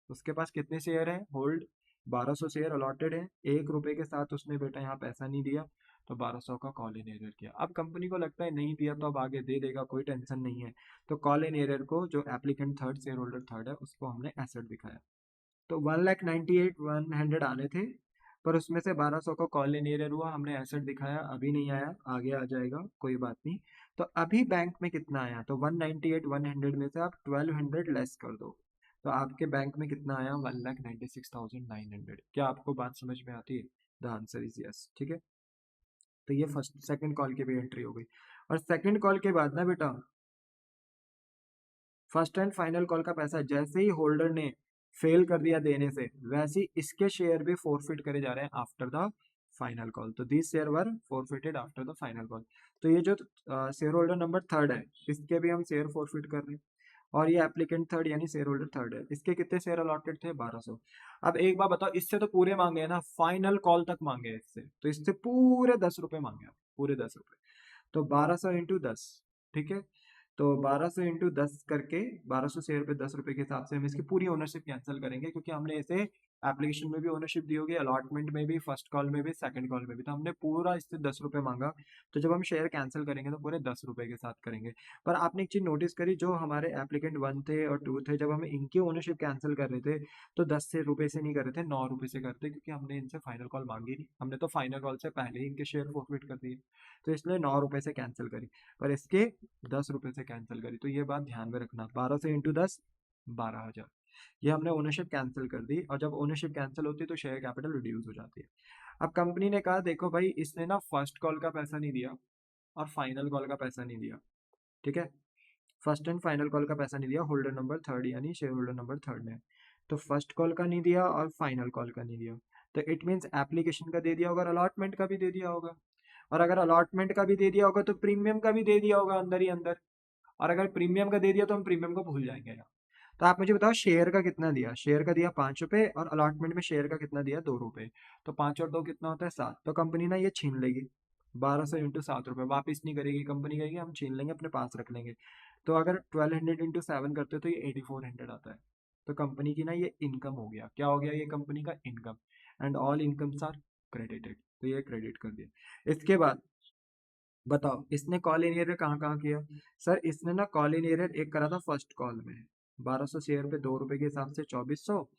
A: उसके पास कितने शेयर हैं? होल्ड 1200 शेयर अलॉटेड है, 1 रुपए के साथ उसने बेटा यहाँ पैसा नहीं दिया, तो 1200 का कॉल इन एरर किया। अब कंपनी को लगता है नहीं दिया तो अब आगे दे देगा, कोई टेंशन नहीं है। तो कॉल इन एरर को, जो applicant third share holder third है, उसको हमने एसेट दिखाया। तो 1,98,100 आने थे, पर उसमें से 1200 का कॉल इन एरर हुआ, हमने एसेट दिखाया, अभी नहीं आया, आगे आ जाएगा, कोई बात नहीं। तो अभी बैंक में कितना आया? तो 198,100 में से आप 1200 लेस कर दो, तो आपके बैंक में कितना आया? 1,96,900। क्या आपको बात समझ में आती है? The answer is yes. ठीक है, तो ये फर्स्ट सेकंड कॉल की भी एंट्री हो गई। और सेकंड कॉल के बाद ना बेटा, फर्स्ट एंड फाइनल कॉल का पैसा जैसे ही होल्डर ने फेल कर दिया देने से, वैसे ही इसके शेयर भी फोरफिट करे जा रहे हैं आफ्टर द फाइनल कॉल। तो this share were forfeited after the final call. तो ये जो शेयर होल्डर नंबर थर्ड है, इसके भी हम शेयर फोरफिट कर रहे हैं। और ये एप्लीकेंट थर्ड यानी शेयर होल्डर थर्ड है, इसके कितने शेयर अलॉटेड थे? 1200। अब एक बार बताओ, इससे तो पूरे मांगे हैं ना, फाइनल कॉल तक मांगे हैं इससे, तो इससे पूरे 10 रुपए मांगे हैं, पूरे 10 रुपए। तो 1200 इंटू 10, ठीक है। तो 1200 इंटू 10 करके 1200 शेयर पे 10 रुपए के हिसाब से हम इसकी पूरी ओनरशिप कैंसिल करेंगे, क्योंकि हमने इसे एप्लीकेशन में भी ओनरशिप दी होगी, अलॉटमेंट में भी, फर्स्ट कॉल में भी, सेकंड कॉल में भी, तो हमने पूरा इससे 10 रुपए मांगा। तो जब हम शेयर कैंसिल करेंगे तो पूरे 10 रुपए के साथ करेंगे। पर आपने एक चीज नोटिस करी, जो हमारे एप्लीकेंट 1 थे और 2 थे, जब हम इनकी ओनरशिप कैंसिल कर रहे थे तो 10 रुपए से नहीं कर रहे थे, 9 रुपए से करते, क्योंकि हमने इनसे फाइनल कॉल मांगी नहीं, हमने तो फाइनल कॉल से पहले ही इनके शेयर फॉरफिट कर दिए, तो इसलिए 9 रुपए से कैंसिल करी। पर इसके 10 रुपए से कैंसिल करी। तो ये बात ध्यान में रखना, 1200 इंटू 10, 12,000। ये हमने ओनरशिप कैंसिल कर दी, और जब ओनरशिप कैंसिल होती है तो शेयर कैपिटल रिड्यूस हो जाती है। अब कंपनी ने कहा देखो भाई, इसने ना फर्स्ट कॉल का पैसा नहीं दिया और फाइनल कॉल का पैसा नहीं दिया, ठीक है। फर्स्ट एंड फाइनल कॉल का पैसा नहीं दिया होल्डर नंबर थर्ड यानी शेयर होल्डर नंबर थर्ड ने। तो फर्स्ट कॉल का नहीं दिया और फाइनल कॉल का नहीं दिया, तो इट मीन्स एप्लीकेशन का दे दिया होगा और अलॉटमेंट का भी दे दिया होगा। और अगर अलॉटमेंट का भी दे दिया होगा तो प्रीमियम का भी दे दिया होगा अंदर ही अंदर। और अगर प्रीमियम का दे दिया तो हम प्रीमियम को भूल जाएंगे यहाँ। तो आप मुझे बताओ शेयर का कितना दिया? शेयर का दिया 5 रुपए, और अलॉटमेंट में शेयर का कितना दिया? 2 रुपए। तो 5 और 2 कितना होता है? 7। तो कंपनी ना ये छीन लेगी, 1200 इंटू 7 रुपए वापिस नहीं करेगी कंपनी, कहेगी हम छीन लेंगे, अपने पास रख लेंगे। तो अगर 1200 इंटू 7 करते हो तो ये 8400 आता है। तो कंपनी की ना ये इनकम हो गया, क्या हो गया? ये कंपनी का income, and all incomes are credited, तो ये क्रेडिट कर दिया। इसके बाद बताओ, इसने कॉल इन एरियर कहाँ कहाँ किया? सर इसने ना कॉल इन एरियर एक करा था फर्स्ट कॉल में, 1200 शेयर पे 2 रुपए के हिसाब से 2400।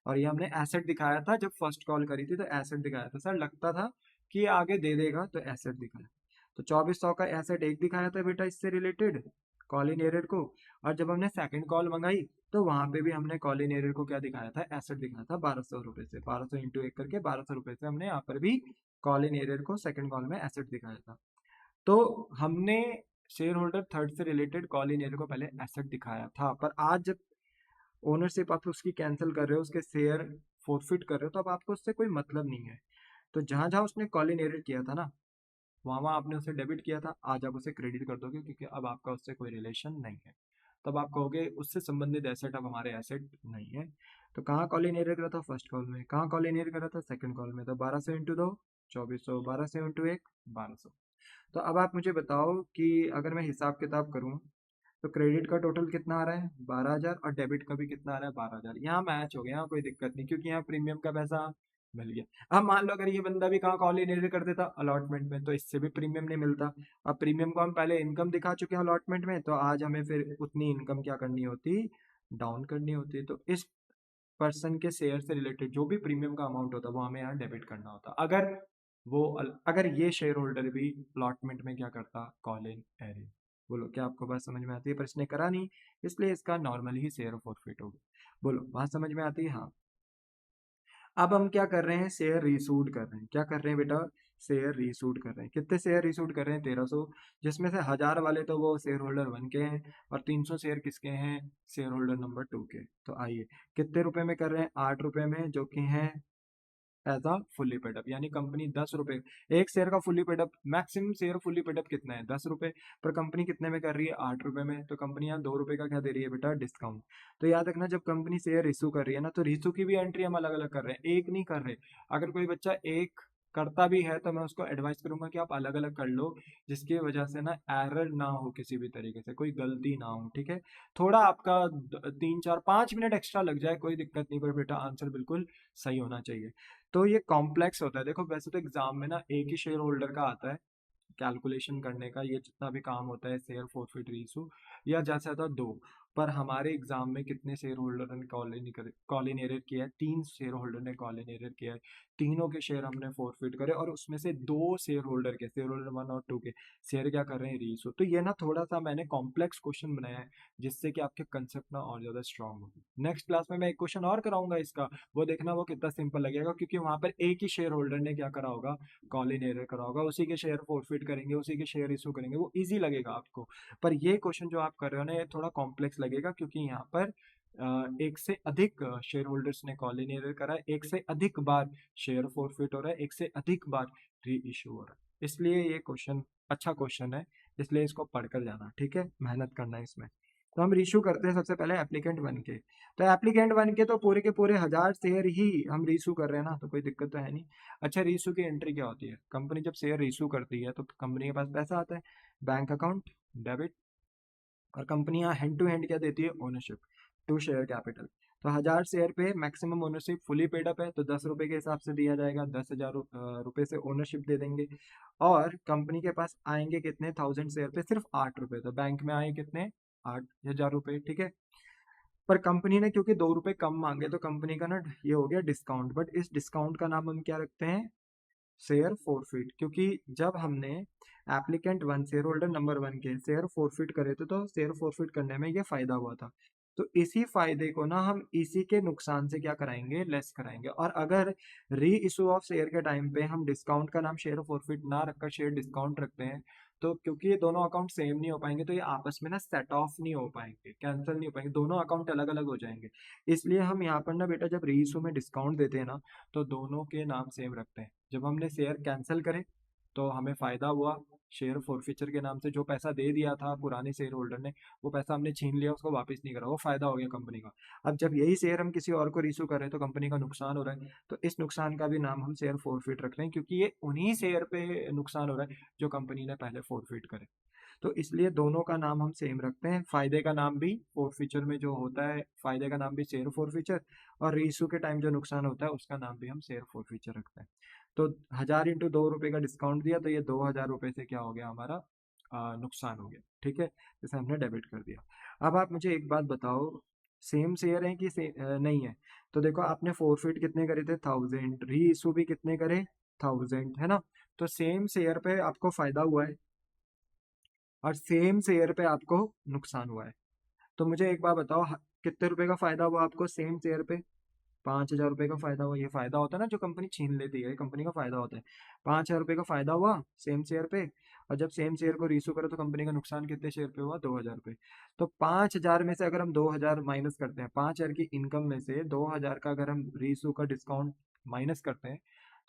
A: और ये हमने एसेट दिखाया था, जब फर्स्ट कॉल करी थी तो एसेट दिखाया था, सर लगता था कि ये आगे दे देगा तो एसेट दिखाया। तो 2400 का एसेट एक दिखाया था बेटा इससे रिलेटेड, कॉल इन एरियर को। और जब हमने सेकंड कॉल मंगाई तो वहां पे भी हमने कॉल इन एरियर को क्या दिखाया था? एसेट दिखाया था 1200 रुपए से, 1200 इंटू एक करके 1200 रुपए से हमने यहाँ पर भी कॉल इन एरियर को सेकंड कॉल में एसेट दिखाया था। तो हमने शेयर होल्डर थर्ड से रिलेटेड कॉल इन एरिया को पहले एसेट दिखाया था, पर आज जब ओनरशिप आप उसकी कैंसिल कर रहे हो, उसके शेयर फोरफिट कर रहे हो, तो अब आपको उससे कोई मतलब नहीं है। तो जहां जहां उसने कॉल इन एरिया किया था ना, वहां वहां आपने उसे डेबिट किया था, आज आप उसे क्रेडिट कर दोगे, क्योंकि अब आपका उससे कोई रिलेशन नहीं है। तब आप कहोगे उससे संबंधित एसेट अब हमारे एसेट नहीं है। तो कहाँ कॉल इनहेरिट करा था? फर्स्ट कॉल में। कहाँ कॉल इनहेरिट करा था? सेकंड कॉल में। तो 1200 इंटू 2 2400, 1200 इंटू 1 1200। तो अब आप मुझे बताओ कि अगर मैं हिसाब किताब करूं तो क्रेडिट का टोटल कितना आ रहा है? 12,000, और डेबिट का भी कितना आ रहा है? 12,000। यहाँ मैच हो गया, यहाँ कोई दिक्कत नहीं, क्योंकि यहाँ प्रीमियम का पैसा मिल गया। अब मान लो अगर ये बंदा भी कहाँ कॉल इनहेरिट कर देता? अलॉटमेंट में, तो इससे भी प्रीमियम नहीं मिलता। अब प्रीमियम को हम पहले इनकम दिखा चुके हैं अलॉटमेंट में, तो आज हमें फिर उतनी इनकम क्या करनी होती? डाउन करनी होती। तो इस पर्सन के शेयर से रिलेटेड जो भी प्रीमियम का अमाउंट होता है वो हमें यहाँ डेबिट करना होता। अगर ये शेयर होल्डर भी अलॉटमेंट में क्या करता? Call in arrear. बोलो क्या आपको बात समझ में आती है? पर इसने करा नहीं, इसलिए इसका नॉर्मल ही शेयर फॉरफिट होगा। बोलो बात समझ में आती है? हाँ। अब हम क्या कर रहे हैं? शेयर रीसूड कर रहे हैं। क्या कर रहे हैं बेटा? शेयर रीसूड कर रहे हैं। कितने शेयर रीसूड कर रहे हैं? 1300, जिसमें से 1000 वाले तो वो शेयर होल्डर 1 के हैं, और 300 शेयर किसके हैं? शेयर होल्डर नंबर 2 के। तो आइए कितने रुपए में कर रहे हैं? 8 रुपए में, जो कि हैं as a fully paid up. यानी कंपनी 10 रुपए, एक शेयर का fully paid up, maximum share fully paid up कितना है? 10 रुपए। पर कंपनी कितने में कर रही है? 8 रुपए में। तो कंपनी यहाँ 2 रुपए का क्या दे रही है बेटा? डिस्काउंट। तो याद रखना, जब कंपनी शेयर इशू कर रही है ना, तो इशू की भी एंट्री हम अलग अलग कर रहे हैं, एक नहीं कर रहे। अगर कोई बच्चा एक करता भी है तो मैं उसको एडवाइस करूंगा कि आप अलग अलग कर लो, जिसकी वजह से ना एरर ना हो, किसी भी तरीके से कोई गलती ना हो। ठीक है, थोड़ा आपका 3 4 5 मिनट एक्स्ट्रा लग जाए कोई दिक्कत नहीं, पर बेटा आंसर बिल्कुल सही होना चाहिए। तो ये कॉम्प्लेक्स होता है। देखो वैसे तो एग्जाम में ना एक ही शेयर होल्डर का आता है कैलकुलेशन करने का, ये जितना भी काम होता है शेयर फॉरफिट रीइशू, या जैसा था दो। पर हमारे एग्जाम में कितने शेयर होल्डर ने कॉल इन एरर किया है? 3 शेयर होल्डर ने कॉल इन एरर किया है। तीनों के शेयर हमने फॉरफिट करे, और उसमें से 2 शेयर होल्डर के, शेयर होल्डर 1 और 2 के शेयर क्या कर रहे हैं? रीइशू। तो ये ना थोड़ा सा मैंने कॉम्प्लेक्स क्वेश्चन बनाया है, जिससे कि आपके कंसेप्ट ना और ज्यादा स्ट्रांग हो। नेक्स्ट क्लास में मैं एक क्वेश्चन और कराऊंगा इसका, वो देखना वो कितना सिंपल लगेगा, क्योंकि वहां पर एक ही शेयर होल्डर ने क्या करा होगा? कॉल इन एरर करा होगा, उसी के शेयर फॉरफिट करेंगे, उसी के शेयर इशू करेंगे, वो इजी लगेगा आपको। पर ये क्वेश्चन जो आप कर रहे हो ना, ये थोड़ा कॉम्प्लेक्स लगेगा, क्योंकि यहाँ पर एक से अधिक शेयर होल्डर्स ने कॉल इन एरर करा है, एक से अधिक बार शेयर फॉरफिट हो रहा है, एक से अधिक बार री इशू हो रहा है। इसलिए ये क्वेश्चन अच्छा क्वेश्चन है, इसलिए इसको पढ़कर जाना। ठीक है, मेहनत करना है इसमें। तो हम रीशू करते हैं सबसे पहले एप्लीकेंट 1 के। तो एप्लीकेंट 1 के तो पूरे के पूरे 1000 शेयर ही हम रीशू कर रहे हैं ना, तो कोई दिक्कत तो है नहीं। अच्छा, रीशू की एंट्री क्या होती है? कंपनी जब शेयर रीशू करती है तो कंपनी के पास पैसा आता है, बैंक अकाउंट, डेबिट, और कंपनी यहाँ हैंड टू हैंड क्या देती है? Ownership to share capital. तो 1000 शेयर पे maximum ownership fully paid up है, तो 10 रुपए के हिसाब से दिया जाएगा, 10,000 रुपए से ओनरशिप दे देंगे। और कंपनी के पास आएंगे कितने? 1000 शेयर पे सिर्फ 8 रुपए, तो बैंक में आए कितने? 8,000 रुपए। ठीक है, पर कंपनी ने क्योंकि 2 रुपए कम मांगे, तो कंपनी का ना ये हो गया डिस्काउंट। बट इस डिस्काउंट का नाम हम क्या रखते हैं? Share forfeit. क्योंकि जब हमने एप्लीकेंट 1 शेयर होल्डर नंबर 1 के शेयर फॉरफिट करे थे, तो शेयर फॉरफिट करने में ये फायदा हुआ था। तो इसी फायदे को ना हम इसी के नुकसान से क्या कराएंगे? लेस कराएंगे। और अगर री इशू ऑफ शेयर के टाइम पे हम डिस्काउंट का नाम शेयर फॉरफिट ना रखकर शेयर डिस्काउंट रखते हैं, तो क्योंकि ये दोनों अकाउंट सेम नहीं हो पाएंगे, तो ये आपस में ना सेट ऑफ नहीं हो पाएंगे, कैंसिल नहीं हो पाएंगे, दोनों अकाउंट अलग अलग हो जाएंगे। इसलिए हम यहाँ पर ना बेटा जब री इशू में डिस्काउंट देते हैं ना, तो दोनों के नाम सेम रखते हैं। जब हमने शेयर कैंसिल करे तो हमें फायदा हुआ, शेयर फॉरफिचर के नाम से जो पैसा दे दिया था पुराने शेयर होल्डर ने, वो पैसा हमने छीन लिया, उसको वापस नहीं करा, वो फायदा हो गया कंपनी का। अब जब यही शेयर हम किसी और को रीशू कर रहे हैं, तो कंपनी का नुकसान हो रहा है, तो इस नुकसान का भी नाम हम शेयर फॉरफिट रख रहे हैं, क्योंकि ये उन्हीं शेयर पे नुकसान हो रहा है जो कंपनी ने पहले फॉरफिट करे। तो इसलिए दोनों का नाम हम सेम रखते हैं। फायदे का नाम भी फॉरफिचर में जो होता है, फायदे का नाम भी शेयर फॉरफिचर, और रीशू के टाइम जो नुकसान होता है उसका नाम भी हम शेयर फॉरफिचर रखते हैं। तो 1000 इंटू 2 रुपए का डिस्काउंट दिया, तो ये 2000 रुपए से क्या हो गया हमारा? नुकसान हो गया। ठीक है, जैसे हमने डेबिट कर दिया। अब आप मुझे एक बात बताओ, सेम शेयर है कि नहीं है? तो देखो आपने फॉरफिट कितने करे थे? 1000। री इशू भी कितने करे? 1000, है ना? तो सेम शेयर पे आपको फायदा हुआ है, और सेम शेयर पे आपको नुकसान हुआ है। तो मुझे एक बार बताओ, कितने रुपए का फायदा हुआ आपको सेम शेयर पे? 5,000 रुपए का फायदा हुआ। ये फायदा होता है ना जो कंपनी छीन लेती है, कंपनी का फायदा होता है। 5,000 रुपए का फायदा हुआ सेम शेयर पे, और जब सेम शेयर को रीशू करो तो कंपनी का नुकसान कितने शेयर पे हुआ? 2,000 रुपए। तो 5,000 में से अगर हम 2,000 माइनस करते हैं, 5,000 की इनकम में से 2,000 का अगर हम रीशू का डिस्काउंट माइनस करते हैं,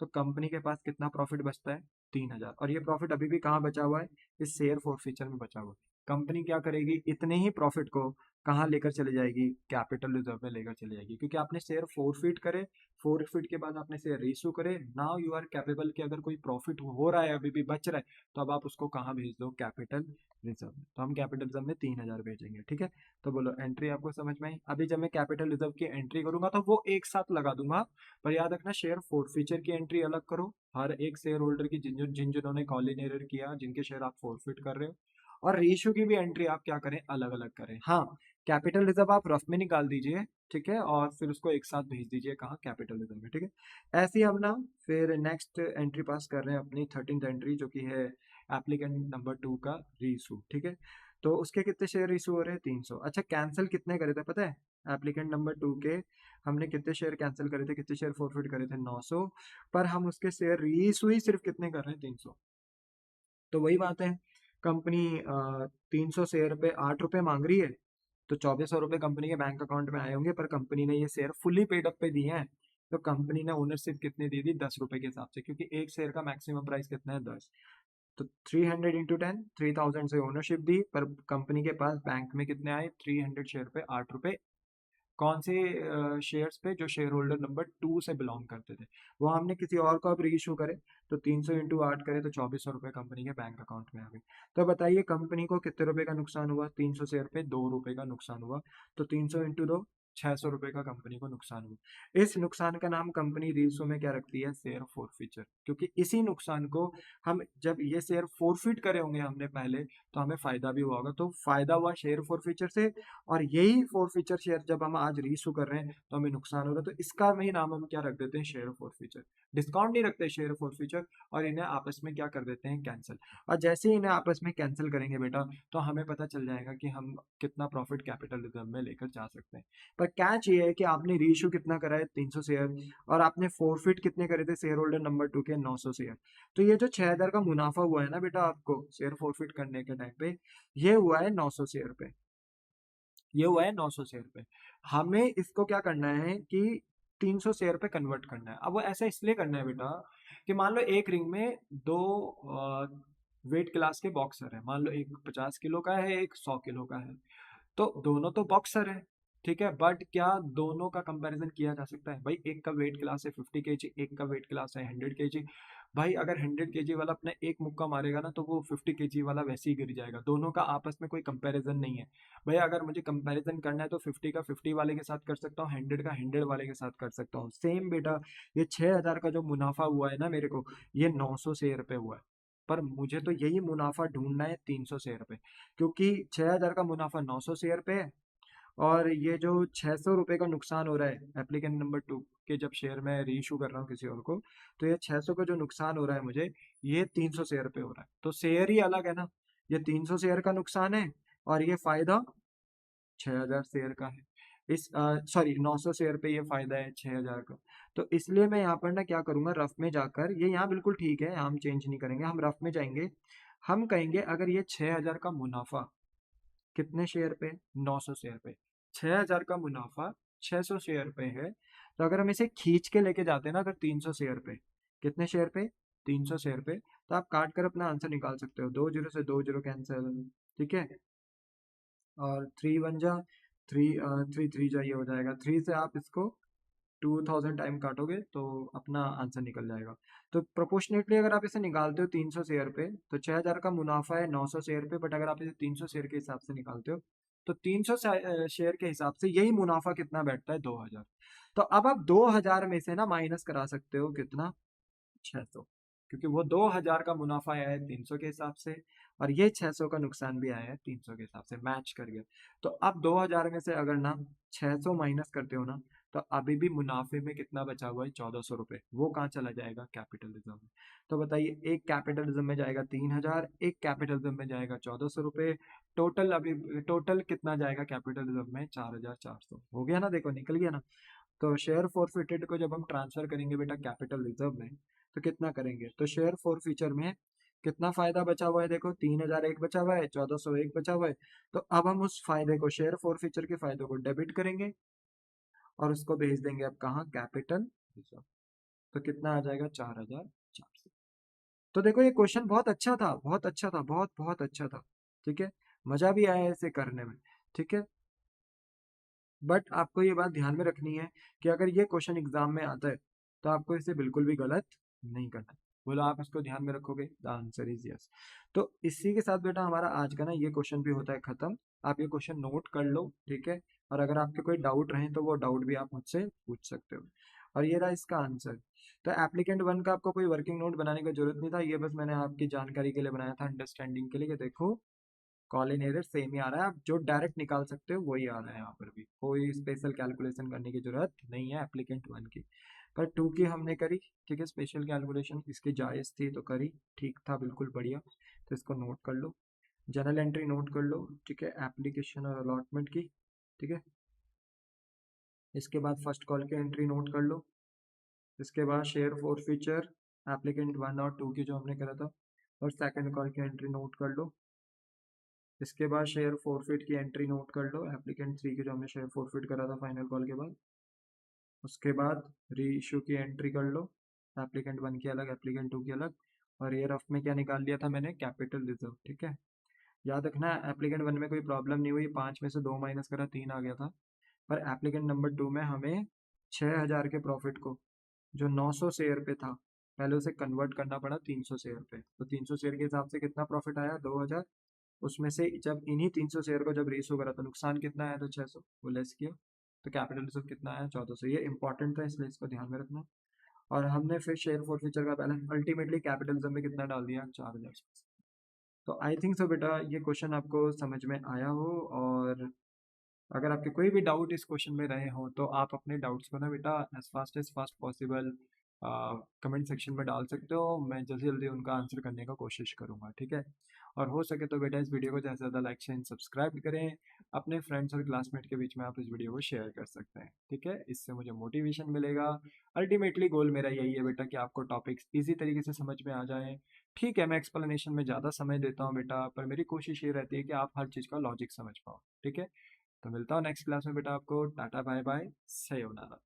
A: तो कंपनी के पास कितना प्रॉफिट बचता है? 3,000। और ये प्रॉफिट अभी भी कहाँ बचा हुआ है? इस शेयर फॉरफिचर में बचा हुआ है। कंपनी क्या करेगी, इतने ही प्रॉफिट को कहाँ लेकर चली जाएगी, कैपिटल रिजर्व में लेकर चली जाएगी, क्योंकि आपने शेयर फोरफिट करे, फोरफिट के बाद आपने शेयर रीइश्यू करे, नाउ यू आर कैपेबल कि अगर कोई प्रॉफिट हो रहा है, अभी भी बच रहा है, तो अब आप उसको कहाँ भेज दो, कैपिटल रिजर्व में। तो हम कैपिटल रिजर्व में 3000 भेजेंगे, ठीक है। तो बोलो एंट्री आपको समझ में आई। अभी जब मैं कैपिटल रिजर्व की एंट्री करूंगा तो वो एक साथ लगा दूंगा, पर याद रखना शेयर फोरफीचर की एंट्री अलग करो, हर एक शेयर होल्डर की जिन्होंने कॉल इन एरर किया, जिनके शेयर आप फोरफिट कर रहे हो, और रेशियो की भी एंट्री आप क्या करें, अलग अलग करें। हाँ, कैपिटल रिजर्व आप रफ में निकाल दीजिए, ठीक है, और फिर उसको एक साथ भेज दीजिए कहाँ, कैपिटल रिजर्व में, ठीक है। ऐसे ही हम ना फिर नेक्स्ट एंट्री पास कर रहे हैं अपनी 13th एंट्री, जो कि है एप्लीकेंट नंबर 2 का रीइशू, ठीक है। तो उसके कितने शेयर इशू हो रहे हैं, 300। अच्छा, कैंसिल कितने करे थे पता है, एप्लीकेंट नंबर 2 के हमने कितने शेयर कैंसिल करे थे, कितने शेयर फॉरफिट करे थे, 900, पर हम उसके शेयर रीइशू ही सिर्फ कितने कर रहे हैं, 300। तो वही बात है, कंपनी 300 शेयर पे 8 रुपए मांग रही है, तो 2400 रुपये कंपनी के बैंक अकाउंट में आए होंगे, पर कंपनी ने ये शेयर फुली पेड अप पे दिए हैं। तो कंपनी ने ओनरशिप कितनी दी थी, 10 रुपए के हिसाब से, क्योंकि एक शेयर का मैक्सिमम प्राइस कितना है, 10। तो 300 इंटू 10, 3000 से ओनरशिप दी, पर कंपनी के पास बैंक में कितने आए, 300 शेयर पे 8 रुपए। कौन से शेयर्स पे, जो शेयर होल्डर नंबर 2 से बिलोंग करते थे, वो हमने किसी और को अब री इशू करे, तो 300 इंटू 8 करे तो 2400 रुपये कंपनी के बैंक अकाउंट में आ गए। तो बताइए कंपनी को कितने रुपए का नुकसान हुआ, 300 शेयर पे 2 रुपए का नुकसान हुआ, तो 300 इंटू 2, 600 रुपये का कंपनी को नुकसान हुआ। इस नुकसान का नाम कंपनी रीइशू में क्या रखती है, शेयर फोरफीचर, क्योंकि इसी नुकसान को हम जब ये शेयर फोरफिट करे होंगे हमने पहले, तो हमें फायदा भी हुआ होगा, तो फायदा हुआ शेयर फोरफीचर से, और यही फोरफीचर शेयर जब हम आज रीइशू कर रहे हैं तो हमें नुकसान हो रहा है, तो इसका वही नाम हम क्या रख देते हैं, शेयर फोरफीचर। डिस्काउंट नहीं रखते शेयर फोरफीचर, और इन्हें आपस में क्या कर देते हैं, कैंसिल। और जैसे ही इन्हें आपस में कैंसिल करेंगे बेटा, तो हमें पता चल जाएगा कि हम कितना प्रॉफिट कैपिटल रिजर्व में लेकर जा सकते हैं। पर कैच ये है कि आपने रीइशू कितना करा है, 300 शेयर, और आपने फोरफिट कितने करे थे, शेयर होल्डर नंबर 2 के 900 शेयर। तो ये जो 6000 का मुनाफा हुआ है ना बेटा आपको शेयर फोरफिट करने के टाइम पे, ये हुआ है 900 शेयर पे, ये हुआ है 900 शेयर पे। हमें इसको क्या करना है कि 300 शेयर पे कन्वर्ट करना है। अब वो ऐसा इसलिए करना है बेटा कि मान लो एक रिंग में दो वेट क्लास के बॉक्सर है, मान लो एक 50 किलो का है, एक 100 किलो का है, तो दोनों तो बॉक्सर है, ठीक है, बट क्या दोनों का कंपैरिजन किया जा सकता है, भाई एक का वेट क्लास है 50 kg, एक का वेट क्लास है 100 kg। भाई अगर 100 kg वाला अपने एक मुक्का मारेगा ना, तो वो 50 kg वाला वैसे ही गिर जाएगा, दोनों का आपस में कोई कंपैरिजन नहीं है। भाई अगर मुझे कंपैरिजन करना है तो 50 का 50 वाले के साथ कर सकता हूँ, 100 का 100 वाले के साथ कर सकता हूँ, सेम बेटा। ये 6000 का जो मुनाफा हुआ है ना मेरे को, ये 900 शेयर पे हुआ है, पर मुझे तो यही मुनाफा ढूंढना है 300 शेयर पे, क्योंकि 6000 का मुनाफा 900 शेयर पे है, और ये जो 600 रुपये का नुकसान हो रहा है एप्लीकेंट नंबर 2 के, जब शेयर मैं रीइशू कर रहा हूँ किसी और को, तो ये 600 का जो नुकसान हो रहा है मुझे, ये 300 शेयर पे हो रहा है, तो शेयर ही अलग है ना। ये 300 शेयर का नुकसान है, और ये फायदा 6000 शेयर का है। इस सॉरी 900 शेयर पे ये फायदा है 6000 का। तो इसलिए मैं यहाँ पर ना क्या करूंगा, रफ में जाकर, ये यहाँ बिल्कुल ठीक है, हम चेंज नहीं करेंगे, हम रफ में जाएंगे, हम कहेंगे अगर ये 6000 का मुनाफा कितने शेयर पे, 900 शेयर पे, 6000 का मुनाफा 600 शेयर पे है, तो अगर हम इसे खींच के लेके जाते हैं ना, अगर 300 शेयर पे, कितने शेयर पे, 300 शेयर पे, तो आप काट कर अपना आंसर निकाल सकते हो, 2 जीरो से 2 जीरो कैंसिल, ठीक है, और 3 1 जा 3, 3 3 जा ये हो जाएगा, 3 से आप इसको 2000 टाइम काटोगे तो अपना आंसर निकल जाएगा। तो प्रोपोर्शनेटली अगर आप इसे निकालते हो 300 शेयर पे, तो 6000 का मुनाफा है 900 शेयर पे, बट अगर आप इसे 300 शेयर के हिसाब से निकालते हो, तो 300 शेयर के हिसाब से यही मुनाफा कितना बैठता है, 2000। तो अब आप 2000 में से ना माइनस करा सकते हो कितना, 600, क्योंकि वो 2000 का मुनाफा आया है 300 के हिसाब से, और ये 600 का नुकसान भी आया है 300 के हिसाब से, मैच कर गया। तो अब 2000 में से अगर ना 600 माइनस करते हो ना, तो अभी भी मुनाफे में कितना बचा हुआ है, 1400 रुपये, वो कहाँ चला जाएगा, कैपिटल रिजर्व में। तो बताइए, एक कैपिटल रिजर्व में जाएगा 3000, एक कैपिटल रिजर्व में जाएगा 1400 रुपये, टोटल अभी टोटल कितना जाएगा कैपिटल रिजर्व में, 4400 हो गया ना, देखो निकल गया ना। तो शेयर फॉरफिटेड को जब हम ट्रांसफर करेंगे बेटा कैपिटल रिजर्व में, तो कितना करेंगे, तो शेयर फॉरफीचर में कितना फायदा बचा हुआ है, देखो 3000 एक बचा हुआ है, 1400 एक बचा हुआ है, तो अब हम उस फायदे को, शेयर फॉरफीचर के फायदे को डेबिट करेंगे, और उसको भेज देंगे अब कहाँ, कैपिटल रिजर्व। तो कितना आ जाएगा, 4400। तो देखो ये क्वेश्चन बहुत अच्छा था, बहुत अच्छा था, बहुत बहुत अच्छा था, ठीक है। मजा भी आया इसे करने में, ठीक है। बट आपको ये बात ध्यान में रखनी है कि अगर ये क्वेश्चन एग्जाम में आता है तो आपको इसे बिल्कुल भी गलत नहीं करना। बोलो आप इसको ध्यान में रखोगे? The answer is yes. तो इसी के साथ बेटा हमारा आज का ना ये क्वेश्चन भी होता है खत्म। आप ये क्वेश्चन नोट कर लो, ठीक है। और अगर आपके कोई डाउट रहे तो वो डाउट भी आप मुझसे पूछ सकते हो। और ये रहा इसका आंसर। तो एप्लीकेंट वन का आपको कोई वर्किंग नोट बनाने की जरूरत नहीं था, ये बस मैंने आपकी जानकारी के लिए बनाया था, अंडरस्टैंडिंग के लिए। कि देखो कॉल इन एरर सेम ही आ रहा है, आप जो डायरेक्ट निकाल सकते हो वही आ रहा है, यहाँ पर भी कोई स्पेशल कैलकुलेशन करने की जरूरत नहीं है एप्लीकेंट वन की। पर टू की हमने करी, ठीक है, स्पेशल कैलकुलेशन इसकी जायज़ थी तो करी, ठीक था, बिल्कुल बढ़िया। तो इसको नोट कर लो, जनरल एंट्री नोट कर लो, ठीक है, एप्लीकेशन और अलॉटमेंट की, ठीक है। इसके बाद फर्स्ट कॉल की एंट्री नोट कर लो। इसके बाद share four feature applicant one और टू की जो हमने करा था, और सेकंड कॉल की एंट्री नोट कर लो। इसके बाद शेयर फॉरफिट की एंट्री नोट कर लो, एप्लीकेंट थ्री की जो हमने शेयर फॉरफिट करा था फाइनल कॉल के बाद। उसके बाद री इशू की एंट्री कर लो, एप्लीकेंट वन की अलग, एप्लीकेंट टू की अलग। और ये रफ में क्या निकाल लिया था मैंने? कैपिटल रिजर्व, ठीक है। याद रखना एप्लीकेंट वन में कोई प्रॉब्लम नहीं हुई, 5 में से 2 माइनस करा 3 आ गया था। पर एप्लीकेंट नंबर 2 में हमें 6000 के प्रॉफिट को, जो 900 शेयर पे था, पहले उसे कन्वर्ट करना पड़ा 300 शेयर पे। तो 300 शेयर के हिसाब से कितना प्रॉफिट आया? 2000। उसमें से जब इन्हीं 300 शेयर को जब रेस करा तो नुकसान कितना आया? तो 600, वो लेस किया। तो कैपिटल रिजर्व कितना आया? 1400। ये इंपॉर्टेंट था इसलिए इसको ध्यान में रखना। और हमने फिर शेयर फॉर फ्यूचर का बैलेंस अल्टीमेटली कैपिटल रिजर्व में कितना डाल दिया? 4000। तो आई थिंक सो बेटा ये क्वेश्चन आपको समझ में आया हो। और अगर आपके कोई भी डाउट इस क्वेश्चन में रहे हो तो आप अपने डाउट्स को ना बेटा as fast possible comment section में डाल सकते हो, मैं जल्दी जल्दी उनका आंसर करने का कोशिश करूंगा, ठीक है। और हो सके तो बेटा इस वीडियो को ज़्यादा से ज़्यादा लाइक शेयर सब्सक्राइब करें। अपने फ्रेंड्स और क्लासमेट के बीच में आप इस वीडियो को शेयर कर सकते हैं, ठीक है। इससे मुझे मोटिवेशन मिलेगा। अल्टीमेटली गोल मेरा यही है बेटा कि आपको टॉपिक्स ईजी तरीके से समझ में आ जाए। ठीक है, मैं एक्सप्लेनेशन में ज़्यादा समय देता हूँ बेटा, पर मेरी कोशिश ये रहती है कि आप हर चीज़ का लॉजिक समझ पाओ, ठीक है। तो मिलता हूँ नेक्स्ट क्लास में बेटा, आपको टाटा बाय बाय, सयोनारा।